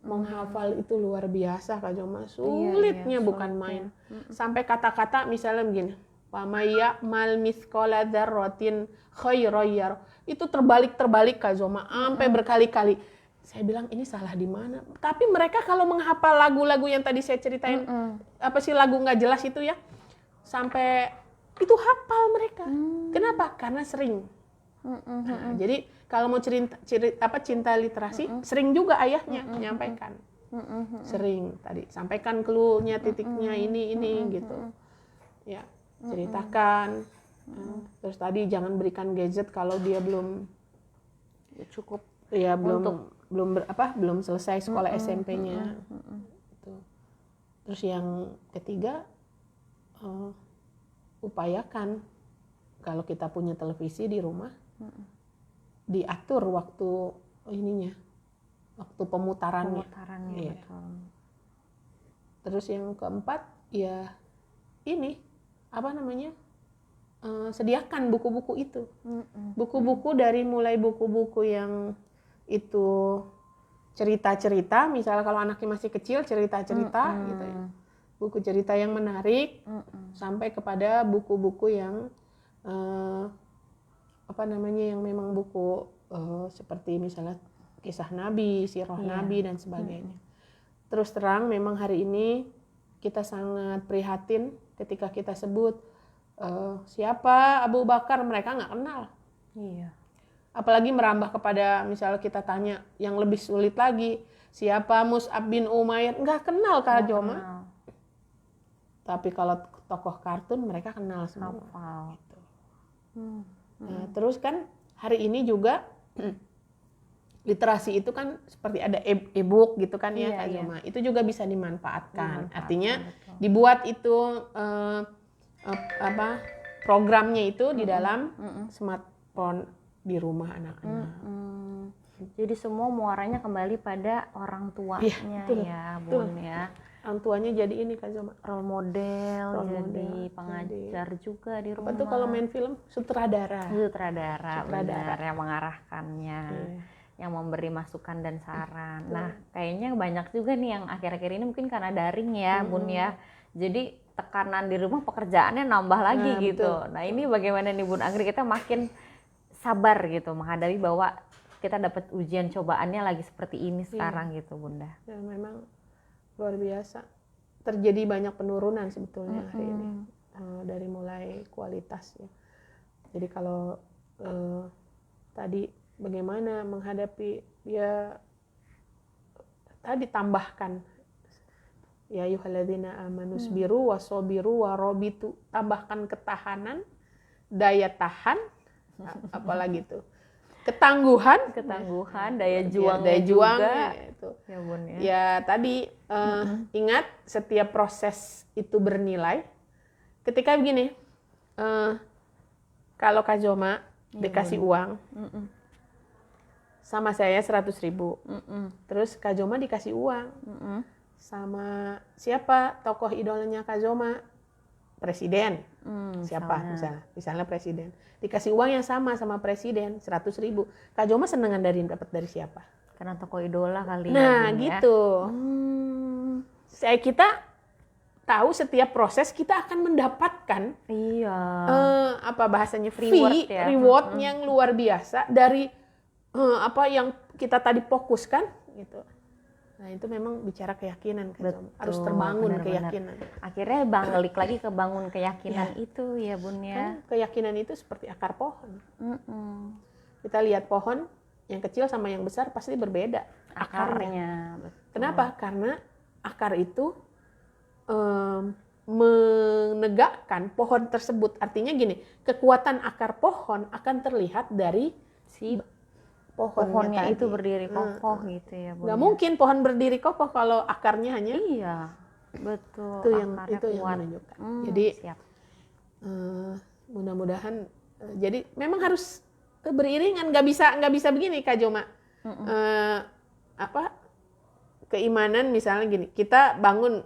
Menghafal itu luar biasa Kak Joma. Sulitnya bukan main. Sampai kata-kata misalnya begini. Pamaya mal miskola dzarratin khairan. Itu terbalik Kak Zoma sampai berkali-kali. Saya bilang ini salah di mana? Tapi mereka kalau menghafal lagu-lagu yang tadi saya ceritain, apa sih lagu nggak jelas itu ya, sampai itu hafal mereka. Kenapa? Karena sering. Nah, jadi kalau mau cinta literasi, sering juga ayahnya menyampaikan. Sering tadi sampaikan clue-nya, titiknya ini gitu. Ya, ceritakan. Terus tadi jangan berikan gadget kalau dia belum Cukup. Ya belum selesai sekolah SMP-nya. Terus yang ketiga, upayakan kalau kita punya televisi di rumah, diatur waktu ininya, waktu pemutarannya. Iya. Betul. Terus yang keempat ya ini apa namanya, sediakan buku-buku itu. Buku-buku dari mulai buku-buku yang itu cerita-cerita, misalnya kalau anaknya masih kecil cerita-cerita gitu ya. Buku cerita yang menarik sampai kepada buku-buku yang apa namanya, yang memang buku seperti misalnya kisah Nabi, sirah Nabi dan sebagainya. Terus terang memang hari ini kita sangat prihatin ketika kita sebut siapa Abu Bakar, mereka nggak kenal. Iya. Apalagi merambah kepada misalnya kita tanya yang lebih sulit lagi, siapa Mus'ab bin Umair, nggak kenal Kak Joma. Tapi kalau tokoh kartun mereka kenal semua. Gitu. Nah, terus kan hari ini juga literasi itu kan seperti ada e-book gitu kan ya Kak Joma. Itu juga bisa dimanfaatkan. Artinya betul. dibuat itu programnya itu di dalam smartphone di rumah anak-anak. Jadi semua muaranya kembali pada orang tuanya ya Bun ya. Orang tuanya jadi ini Kak Zoma, role model, jadi pengajar juga di rumah. Apa tuh kalau main film sutradara benar, yang mengarahkannya, yang memberi masukan dan saran. Nah kayaknya banyak juga nih yang akhir-akhir ini mungkin karena daring ya Bun ya, jadi tekanan di rumah pekerjaannya nambah lagi gitu. Betul. Nah ini bagaimana nih Bun Anggrek, kita makin sabar gitu menghadapi bahwa kita dapat ujian cobaannya lagi seperti ini sekarang gitu Bunda. Ya memang luar biasa, terjadi banyak penurunan sebetulnya hari ini, dari mulai kualitas ya. Jadi kalau tadi bagaimana menghadapi ya, tadi tambahkan ya ayyuhalladzina amanu sabiru wasobiru warobitu, tambahkan ketahanan, daya tahan, apalagi tuh ketangguhan, daya juang juga itu. Ya Bun ya. Ya tadi ingat setiap proses itu bernilai. Ketika begini, kalau Kak Joma dikasih uang sama saya 100.000, terus Kak Joma dikasih uang sama siapa tokoh idolanya Kak Joma, presiden, siapa misalnya presiden, dikasih uang yang sama presiden 100.000, Kak Joma senengan dapat dari siapa? Karena tokoh idola kali nah, ya. gitu. Kita tahu setiap proses kita akan mendapatkan apa bahasanya, reward yang luar biasa dari apa yang kita tadi fokuskan gitu. Nah itu memang bicara keyakinan kan, harus terbangun keyakinan. Akhirnya balik lagi ke bangun keyakinan itu ya Bun ya. Kan keyakinan itu seperti akar pohon. Kita lihat pohon yang kecil sama yang besar pasti berbeda akarnya. Betul. Kenapa? Karena akar itu menegakkan pohon tersebut. Artinya gini, kekuatan akar pohon akan terlihat dari si pohonnya tadi. Itu berdiri kokoh gitu ya Bun. Nggak mungkin pohon berdiri kokoh kalau akarnya hanya. Iya, betul. Itu yang menunjukkan. Jadi mudah-mudahan jadi memang harus beriringan, nggak bisa begini Kak Joma. Keimanan misalnya gini, kita bangun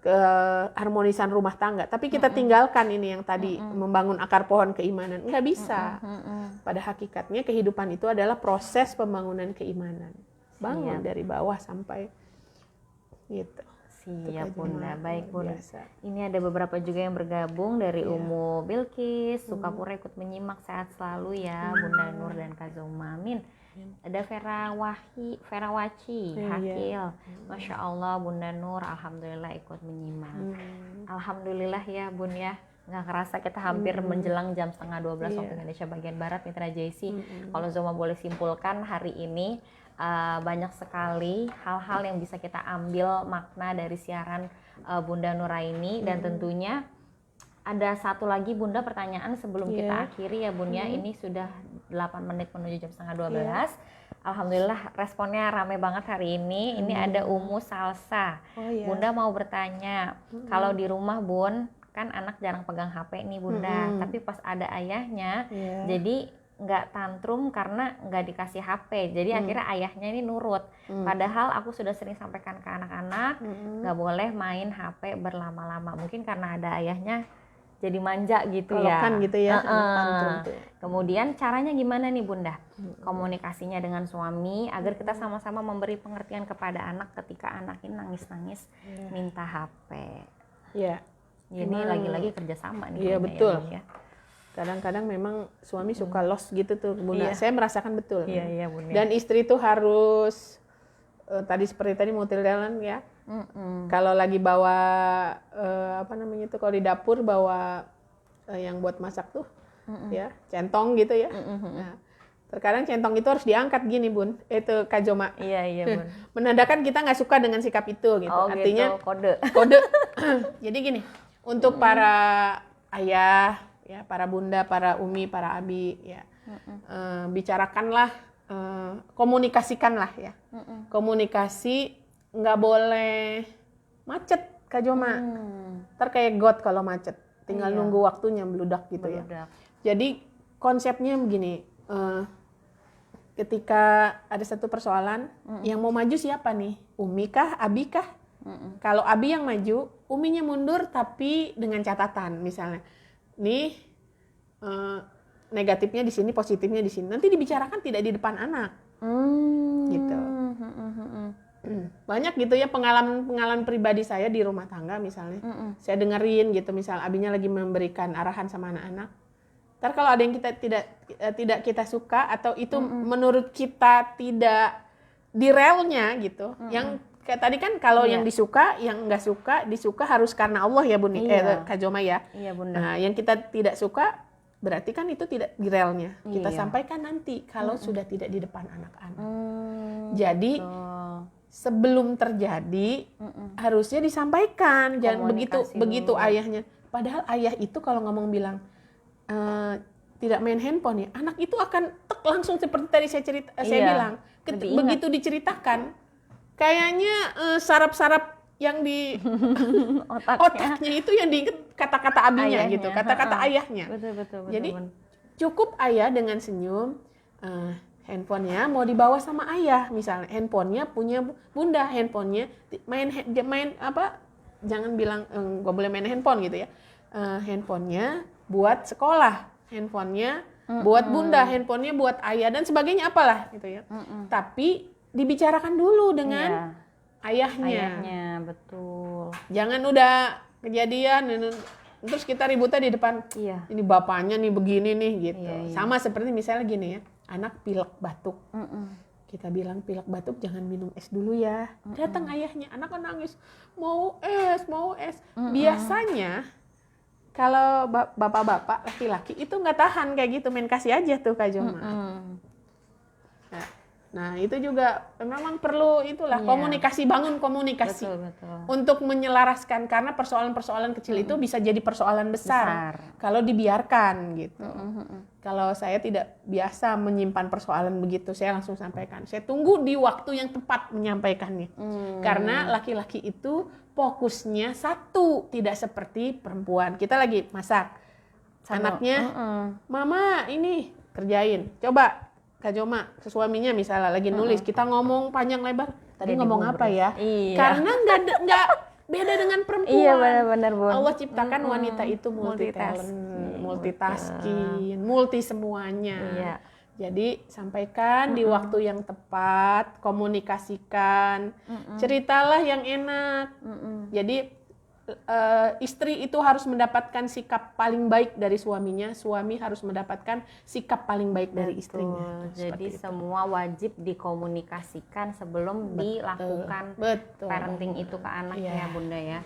keharmonisan rumah tangga, tapi kita tinggalkan ini yang tadi membangun akar pohon keimanan, nggak bisa. Pada hakikatnya kehidupan itu adalah proses pembangunan keimanan, bangun dari bawah sampai gitu. Siap Bunda, baik Bunda. Ini ada beberapa juga yang bergabung dari Umu Bilkis, Sukapura ikut menyimak, sehat selalu ya Bunda Nur dan Kak Zoma, amin. Ada Vera Waci, Hakil, Masya Allah Bunda Nur, Alhamdulillah ikut menyimak. Alhamdulillah ya Bun ya, nggak kerasa kita hampir menjelang jam 11:30 waktu Indonesia bagian Barat. Mitra JC, kalau Zoma boleh simpulkan hari ini banyak sekali hal-hal yang bisa kita ambil makna dari siaran Bunda Nuraini, dan tentunya ada satu lagi Bunda pertanyaan sebelum kita akhiri ya Bun ya. Ini sudah 8 menit menuju jam 11:30. Alhamdulillah responnya rame banget hari ini. Ini ada Umu Salsa. Bunda mau bertanya, kalau di rumah Bun kan anak jarang pegang HP nih Bunda, tapi pas ada ayahnya jadi nggak tantrum karena nggak dikasih HP. Jadi akhirnya ayahnya ini nurut. Padahal aku sudah sering sampaikan ke anak-anak nggak boleh main HP berlama-lama. Mungkin karena ada ayahnya jadi manja gitu ya. Kolokan gitu ya, anak tantrum tuh. Kemudian caranya gimana nih Bunda? Komunikasinya dengan suami agar kita sama-sama memberi pengertian kepada anak ketika anak ini nangis-nangis minta HP. Iya. Ini lagi-lagi kerjasama nih. Iya betul. Ya. Kadang-kadang memang suami suka lost gitu tuh Bunda. Iya. Saya merasakan betul. Iya Bunda. Dan istri tuh harus tadi seperti tadi multi talent ya. Kalau lagi bawa apa namanya itu, kalau di dapur bawa yang buat masak tuh ya, centong gitu ya. Nah, terkadang centong itu harus diangkat gini Bun, itu Kak Joma. Iya Bun. Menandakan kita nggak suka dengan sikap itu gitu. Oh, artinya gitu. Kode. Jadi gini, untuk para ayah ya, para bunda, para umi, para abi ya, bicarakanlah, komunikasikanlah ya. Komunikasi nggak boleh macet Kak Joma. Ntar kayak got kalau macet, tinggal nunggu waktunya meludak gitu ya. Jadi konsepnya begini, ketika ada satu persoalan, yang mau maju siapa nih? Umi kah, abi kah? Kalau abi yang maju, uminya mundur tapi dengan catatan, misalnya nih negatifnya di sini, positifnya di sini. Nanti dibicarakan tidak di depan anak, gitu. Banyak gitu ya pengalaman pribadi saya di rumah tangga misalnya. Saya dengerin gitu, misal abinya lagi memberikan arahan sama anak-anak. Ntar kalau ada yang kita tidak kita suka atau itu menurut kita tidak di relnya gitu, yang kayak tadi kan kalau yang disuka, yang nggak suka, disuka harus karena Allah ya Bun, Kak Joma ya. Iya Bunda. Nah, yang kita tidak suka berarti kan itu tidak di relnya. Kita sampaikan nanti kalau sudah tidak di depan anak-anak. Jadi sebelum terjadi harusnya disampaikan, jangan begitu ayahnya. Padahal ayah itu kalau ngomong bilang tidak main handphone ya, anak itu akan langsung seperti tadi saya bilang, begitu diceritakan, kayaknya saraf-saraf yang di otaknya itu yang diinget kata-kata abinya ayahnya, gitu, kata-kata ayahnya. Betul. Jadi cukup ayah dengan senyum, handphonenya mau dibawa sama ayah, misalnya handphonenya punya bunda, handphonenya main apa? Jangan bilang gak boleh main handphone gitu ya. Handphonenya buat sekolah, handphonenya buat bunda, handphonenya buat ayah dan sebagainya apalah gitu ya. Tapi dibicarakan dulu dengan ayahnya. Betul. Jangan udah kejadian terus kita ributnya di depan. Ini bapaknya nih begini nih gitu. Sama seperti misalnya gini ya, anak pilek batuk. Kita bilang pilek batuk jangan minum es dulu ya. Datang ayahnya, anak kan nangis, mau es. Biasanya kalau bapak-bapak laki-laki itu nggak tahan kayak gitu, main kasih aja tuh Kak Joma. Nah itu juga memang perlu itulah komunikasi, bangun komunikasi. Betul. Untuk menyelaraskan, karena persoalan-persoalan kecil itu bisa jadi persoalan besar. Kalau dibiarkan gitu. Kalau saya tidak biasa menyimpan persoalan begitu, saya langsung sampaikan. Saya tunggu di waktu yang tepat menyampaikannya. Karena laki-laki itu fokusnya satu, tidak seperti perempuan. Kita lagi masak, anaknya, mama ini kerjain, coba Kak Joma, suaminya misalnya lagi nulis, kita ngomong panjang lebar. Tadi ngomong apa ya? Karena nggak beda dengan perempuan. Iya benar Bun. Allah ciptakan wanita itu multi talent, multitasking, multi semuanya. Jadi sampaikan di waktu yang tepat, komunikasikan, ceritalah yang enak. Jadi istri itu harus mendapatkan sikap paling baik dari suaminya, suami harus mendapatkan sikap paling baik dari istrinya. Jadi semua wajib dikomunikasikan sebelum dilakukan parenting itu ke anaknya ya Bunda ya.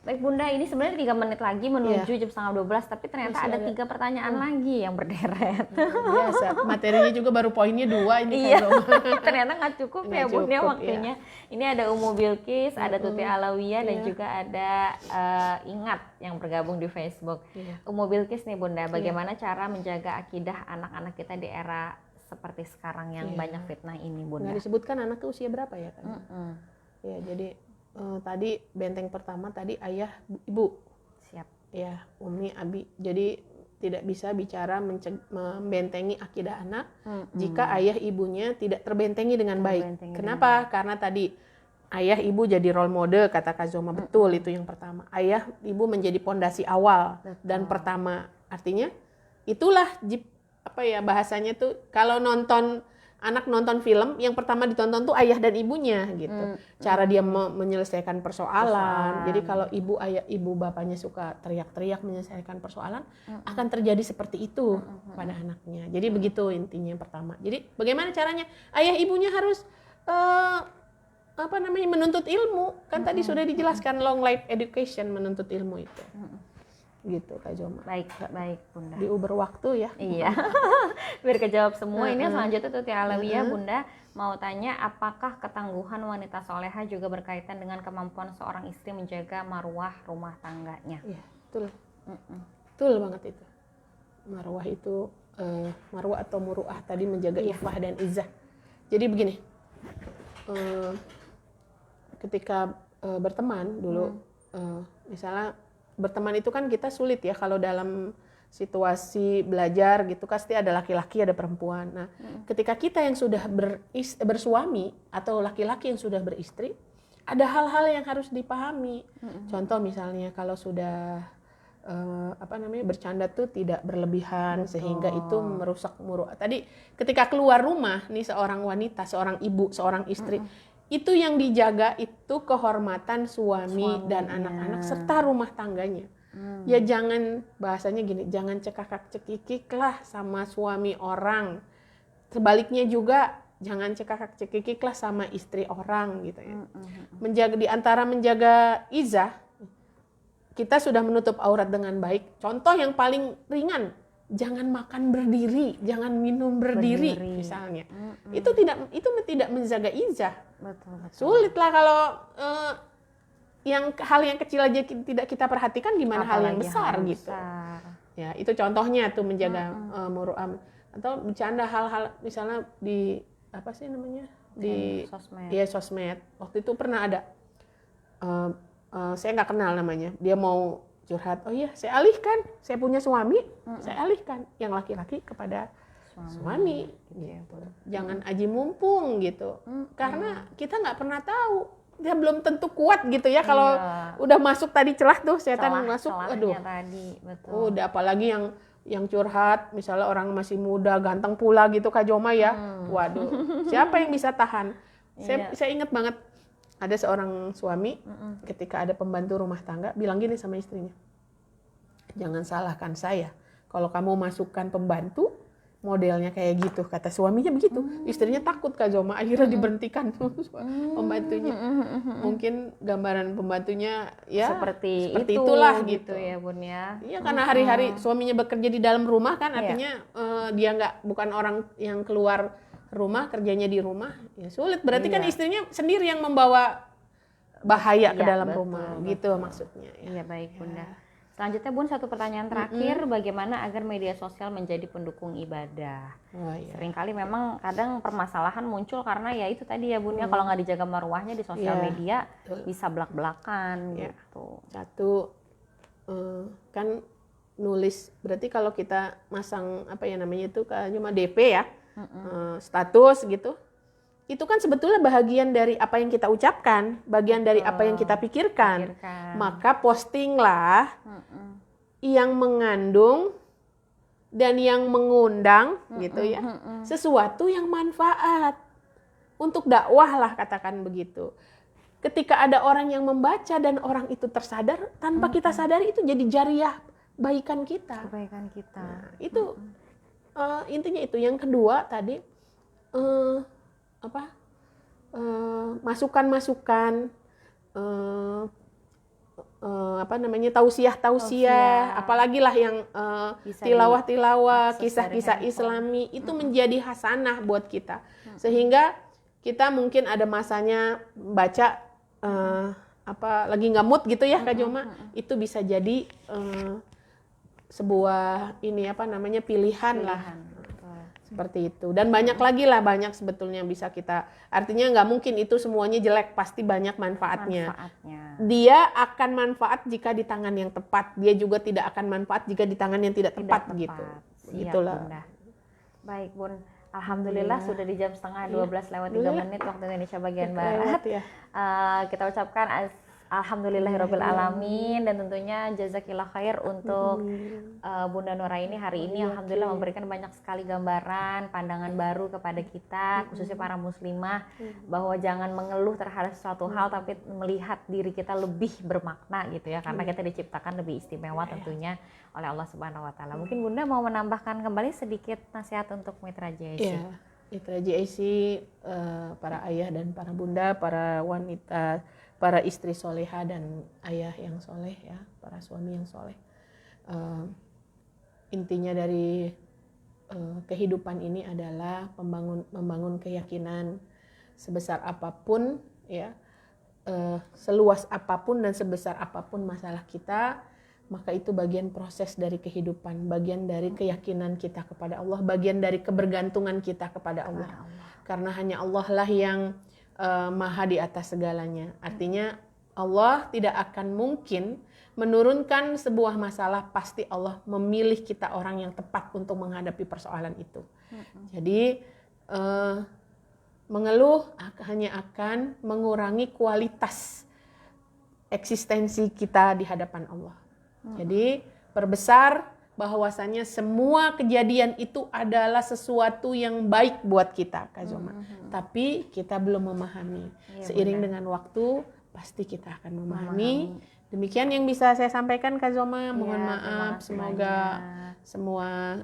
Baik Bunda, ini sebenarnya 3 menit lagi menuju jam 11:30, tapi ternyata ada 3 pertanyaan lagi yang berderet. Biasa, materinya juga baru poinnya 2 ini. Ternyata nggak cukup ya Bunda waktunya. Ini ada Umu Bilkis, ada Tuti Alawiyah, dan juga ada Ingat yang bergabung di Facebook. Umu Bilkis nih Bunda, bagaimana cara menjaga akidah anak-anak kita di era seperti sekarang yang banyak fitnah ini Bunda? Nggak disebutkan anaknya usia berapa ya kan? Ya jadi tadi benteng pertama tadi ayah ibu, siap ya umi abi. Jadi tidak bisa bicara membentengi akidah anak jika ayah ibunya tidak terbentengi dengan baik. Kenapa? Karena tadi ayah ibu jadi role model, kata Kak Zoma, betul itu yang pertama. Ayah ibu menjadi pondasi awal dan pertama. Artinya itulah bahasanya tuh kalau anak nonton film, yang pertama ditonton tuh ayah dan ibunya gitu. Cara dia menyelesaikan persoalan. Jadi kalau ibu bapaknya suka teriak-teriak menyelesaikan persoalan, akan terjadi seperti itu pada anaknya. Jadi begitu intinya yang pertama. Jadi bagaimana caranya? Ayah ibunya harus menuntut ilmu. Kan tadi sudah dijelaskan long life education, menuntut ilmu itu. Gitu Kak Zoma. Baik Bunda. Diuber waktu ya. Iya. Biar kejawab semua. Ini selanjutnya Tuti Alawiyah, Bunda mau tanya, apakah ketangguhan wanita soleha juga berkaitan dengan kemampuan seorang istri menjaga marwah rumah tangganya? Iya, betul. Betul banget itu. Marwah itu marwah atau muruah tadi menjaga ifah dan izzah. Jadi begini. Ketika berteman dulu, misalnya berteman itu kan kita sulit ya kalau dalam situasi belajar gitu, pasti ada laki-laki ada perempuan. Nah, ketika kita yang sudah bersuami atau laki-laki yang sudah beristri, ada hal-hal yang harus dipahami. Contoh misalnya kalau sudah bercanda tuh tidak berlebihan. Betul. Sehingga itu merusak muruah. Tadi ketika keluar rumah nih seorang wanita, seorang ibu, seorang istri, itu yang dijaga itu kehormatan suami dan anak-anak serta rumah tangganya. Ya jangan, bahasanya gini, jangan cekakak cekikik lah sama suami orang. Sebaliknya juga jangan cekakak cekikik lah sama istri orang gitu ya. Menjaga, di antara menjaga izah, kita sudah menutup aurat dengan baik. Contoh yang paling ringan, jangan makan berdiri, jangan minum berdiri. Misalnya. Itu tidak menjaga izah. Betul. Sulit lah kalau hal yang kecil aja tidak kita perhatikan, gimana hal yang besar gitu. Ya, itu contohnya tuh menjaga muru'ah. Atau bercanda hal-hal misalnya di di sosmed. Ya, sosmed. Waktu itu pernah ada saya nggak kenal namanya. Dia mau curhat, oh iya saya alihkan, saya punya suami, saya alihkan yang laki-laki kepada suami gitu. Jangan aji mumpung gitu, karena kita nggak pernah tahu, dia belum tentu kuat gitu ya kalau udah masuk tadi celah tuh setan masuk, aduh tadi, betul. Udah apalagi yang curhat misalnya orang masih muda ganteng pula gitu Kak Zoma ya, waduh siapa yang bisa tahan? Saya ingat banget ada seorang suami ketika ada pembantu rumah tangga bilang gini sama istrinya, jangan salahkan saya kalau kamu masukkan pembantu modelnya kayak gitu, kata suaminya begitu. Istrinya takut Kak Zoma, akhirnya diberhentikan pembantunya. Mungkin gambaran pembantunya ya seperti itulah gitu ya Bun ya. Iya, karena hari-hari suaminya bekerja di dalam rumah kan, artinya dia bukan orang yang keluar rumah, kerjanya di rumah, ya sulit. Berarti kan istrinya sendiri yang membawa bahaya ke dalam rumah, gitu maksudnya. Iya, baik Bunda. Selanjutnya Bun, satu pertanyaan terakhir, bagaimana agar media sosial menjadi pendukung ibadah? Seringkali memang kadang permasalahan muncul karena ya itu tadi ya Bun ya, kalau nggak dijaga marwahnya di sosial media bisa belak-belakan gitu. Satu kan nulis, berarti kalau kita masang itu cuma DP ya, status gitu, itu kan sebetulnya bagian dari apa yang kita ucapkan, bagian dari apa yang kita pikirkan. Maka postinglah yang mengandung dan yang mengundang gitu ya, sesuatu yang manfaat untuk dakwah lah, katakan begitu. Ketika ada orang yang membaca dan orang itu tersadar, tanpa kita sadari itu jadi jariah baikan kita. Nah, itu intinya itu. Yang kedua tadi masukan-masukan, tausiah, apalagi lah yang tilawah-tilawah, kisah-kisah Islami, itu menjadi hasanah buat kita. Sehingga kita mungkin ada masanya baca lagi nggak mood gitu ya Kak Zoma, itu bisa jadi sebuah pilihan lah. Seperti itu. Dan banyak lagi lah, banyak sebetulnya bisa kita, artinya nggak mungkin itu semuanya jelek, pasti banyak manfaatnya. dia akan manfaat jika di tangan yang tepat. Dia juga tidak akan manfaat jika di tangan yang tidak tepat, gitu. Siap, Gitulah. Bunda. Baik, Bun. Alhamdulillah sudah di jam setengah 12 lewat 3 menit waktu Indonesia bagian barat. Ya. Kita ucapkan alhamdulillahirabbil alamin, dan tentunya jazakillah khair untuk Bunda Nuraini hari ini alhamdulillah memberikan banyak sekali gambaran, pandangan baru kepada kita, khususnya para muslimah, bahwa jangan mengeluh terhadap suatu hal tapi melihat diri kita lebih bermakna gitu ya, karena kita diciptakan lebih istimewa tentunya oleh Allah Subhanahu wa taala. Mungkin Bunda mau menambahkan kembali sedikit nasihat untuk Mitra JIC. Ya, Mitra JIC, para ayah dan para bunda, para wanita, para istri soleha dan ayah yang soleh ya, para suami yang soleh. Intinya dari kehidupan ini adalah membangun keyakinan sebesar apapun ya, seluas apapun dan sebesar apapun masalah kita, maka itu bagian proses dari kehidupan, bagian dari keyakinan kita kepada Allah, bagian dari kebergantungan kita kepada Allah. Karena hanya Allah lah yang maha di atas segalanya. Artinya Allah tidak akan mungkin menurunkan sebuah masalah, pasti Allah memilih kita orang yang tepat untuk menghadapi persoalan itu. Jadi mengeluh hanya akan mengurangi kualitas eksistensi kita di hadapan Allah. Jadi perbesar bahwasanya semua kejadian itu adalah sesuatu yang baik buat kita, Kak Zoma. Tapi kita belum memahami. Seiring dengan waktu pasti kita akan memahami. Demikian yang bisa saya sampaikan, Kak Zoma. Mohon maaf, semoga semua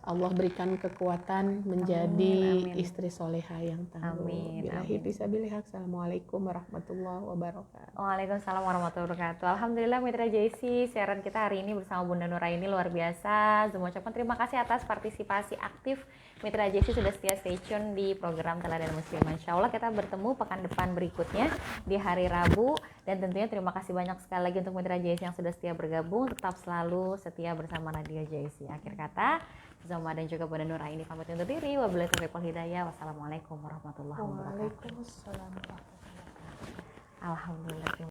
Allah berikan kekuatan menjadi istri soleha yang tangguh. Billahi fisabilillah. Assalamualaikum warahmatullahi wabarakatuh. Waalaikumsalam warahmatullahi wabarakatuh. Alhamdulillah Mitra JIC, siaran kita hari ini bersama Bunda Nuraini luar biasa. Saya ucapkan terima kasih atas partisipasi aktif Mitra JIC, sudah setia stay tune di program Teladan Muslim. Insya Allah kita bertemu pekan depan berikutnya di hari Rabu. Dan tentunya terima kasih banyak sekali lagi untuk Mitra JIC yang sudah setia bergabung. Tetap selalu setia bersama Radio JIC. Akhir kata, Zoma dan juga Bunda Nuraini pamit undur diri. Wabillahi taufiq wal hidayah. Wassalamualaikum warahmatullahi wabarakatuh. Waalaikumsalam warahmatullahi wabarakatuh. Alhamdulillah.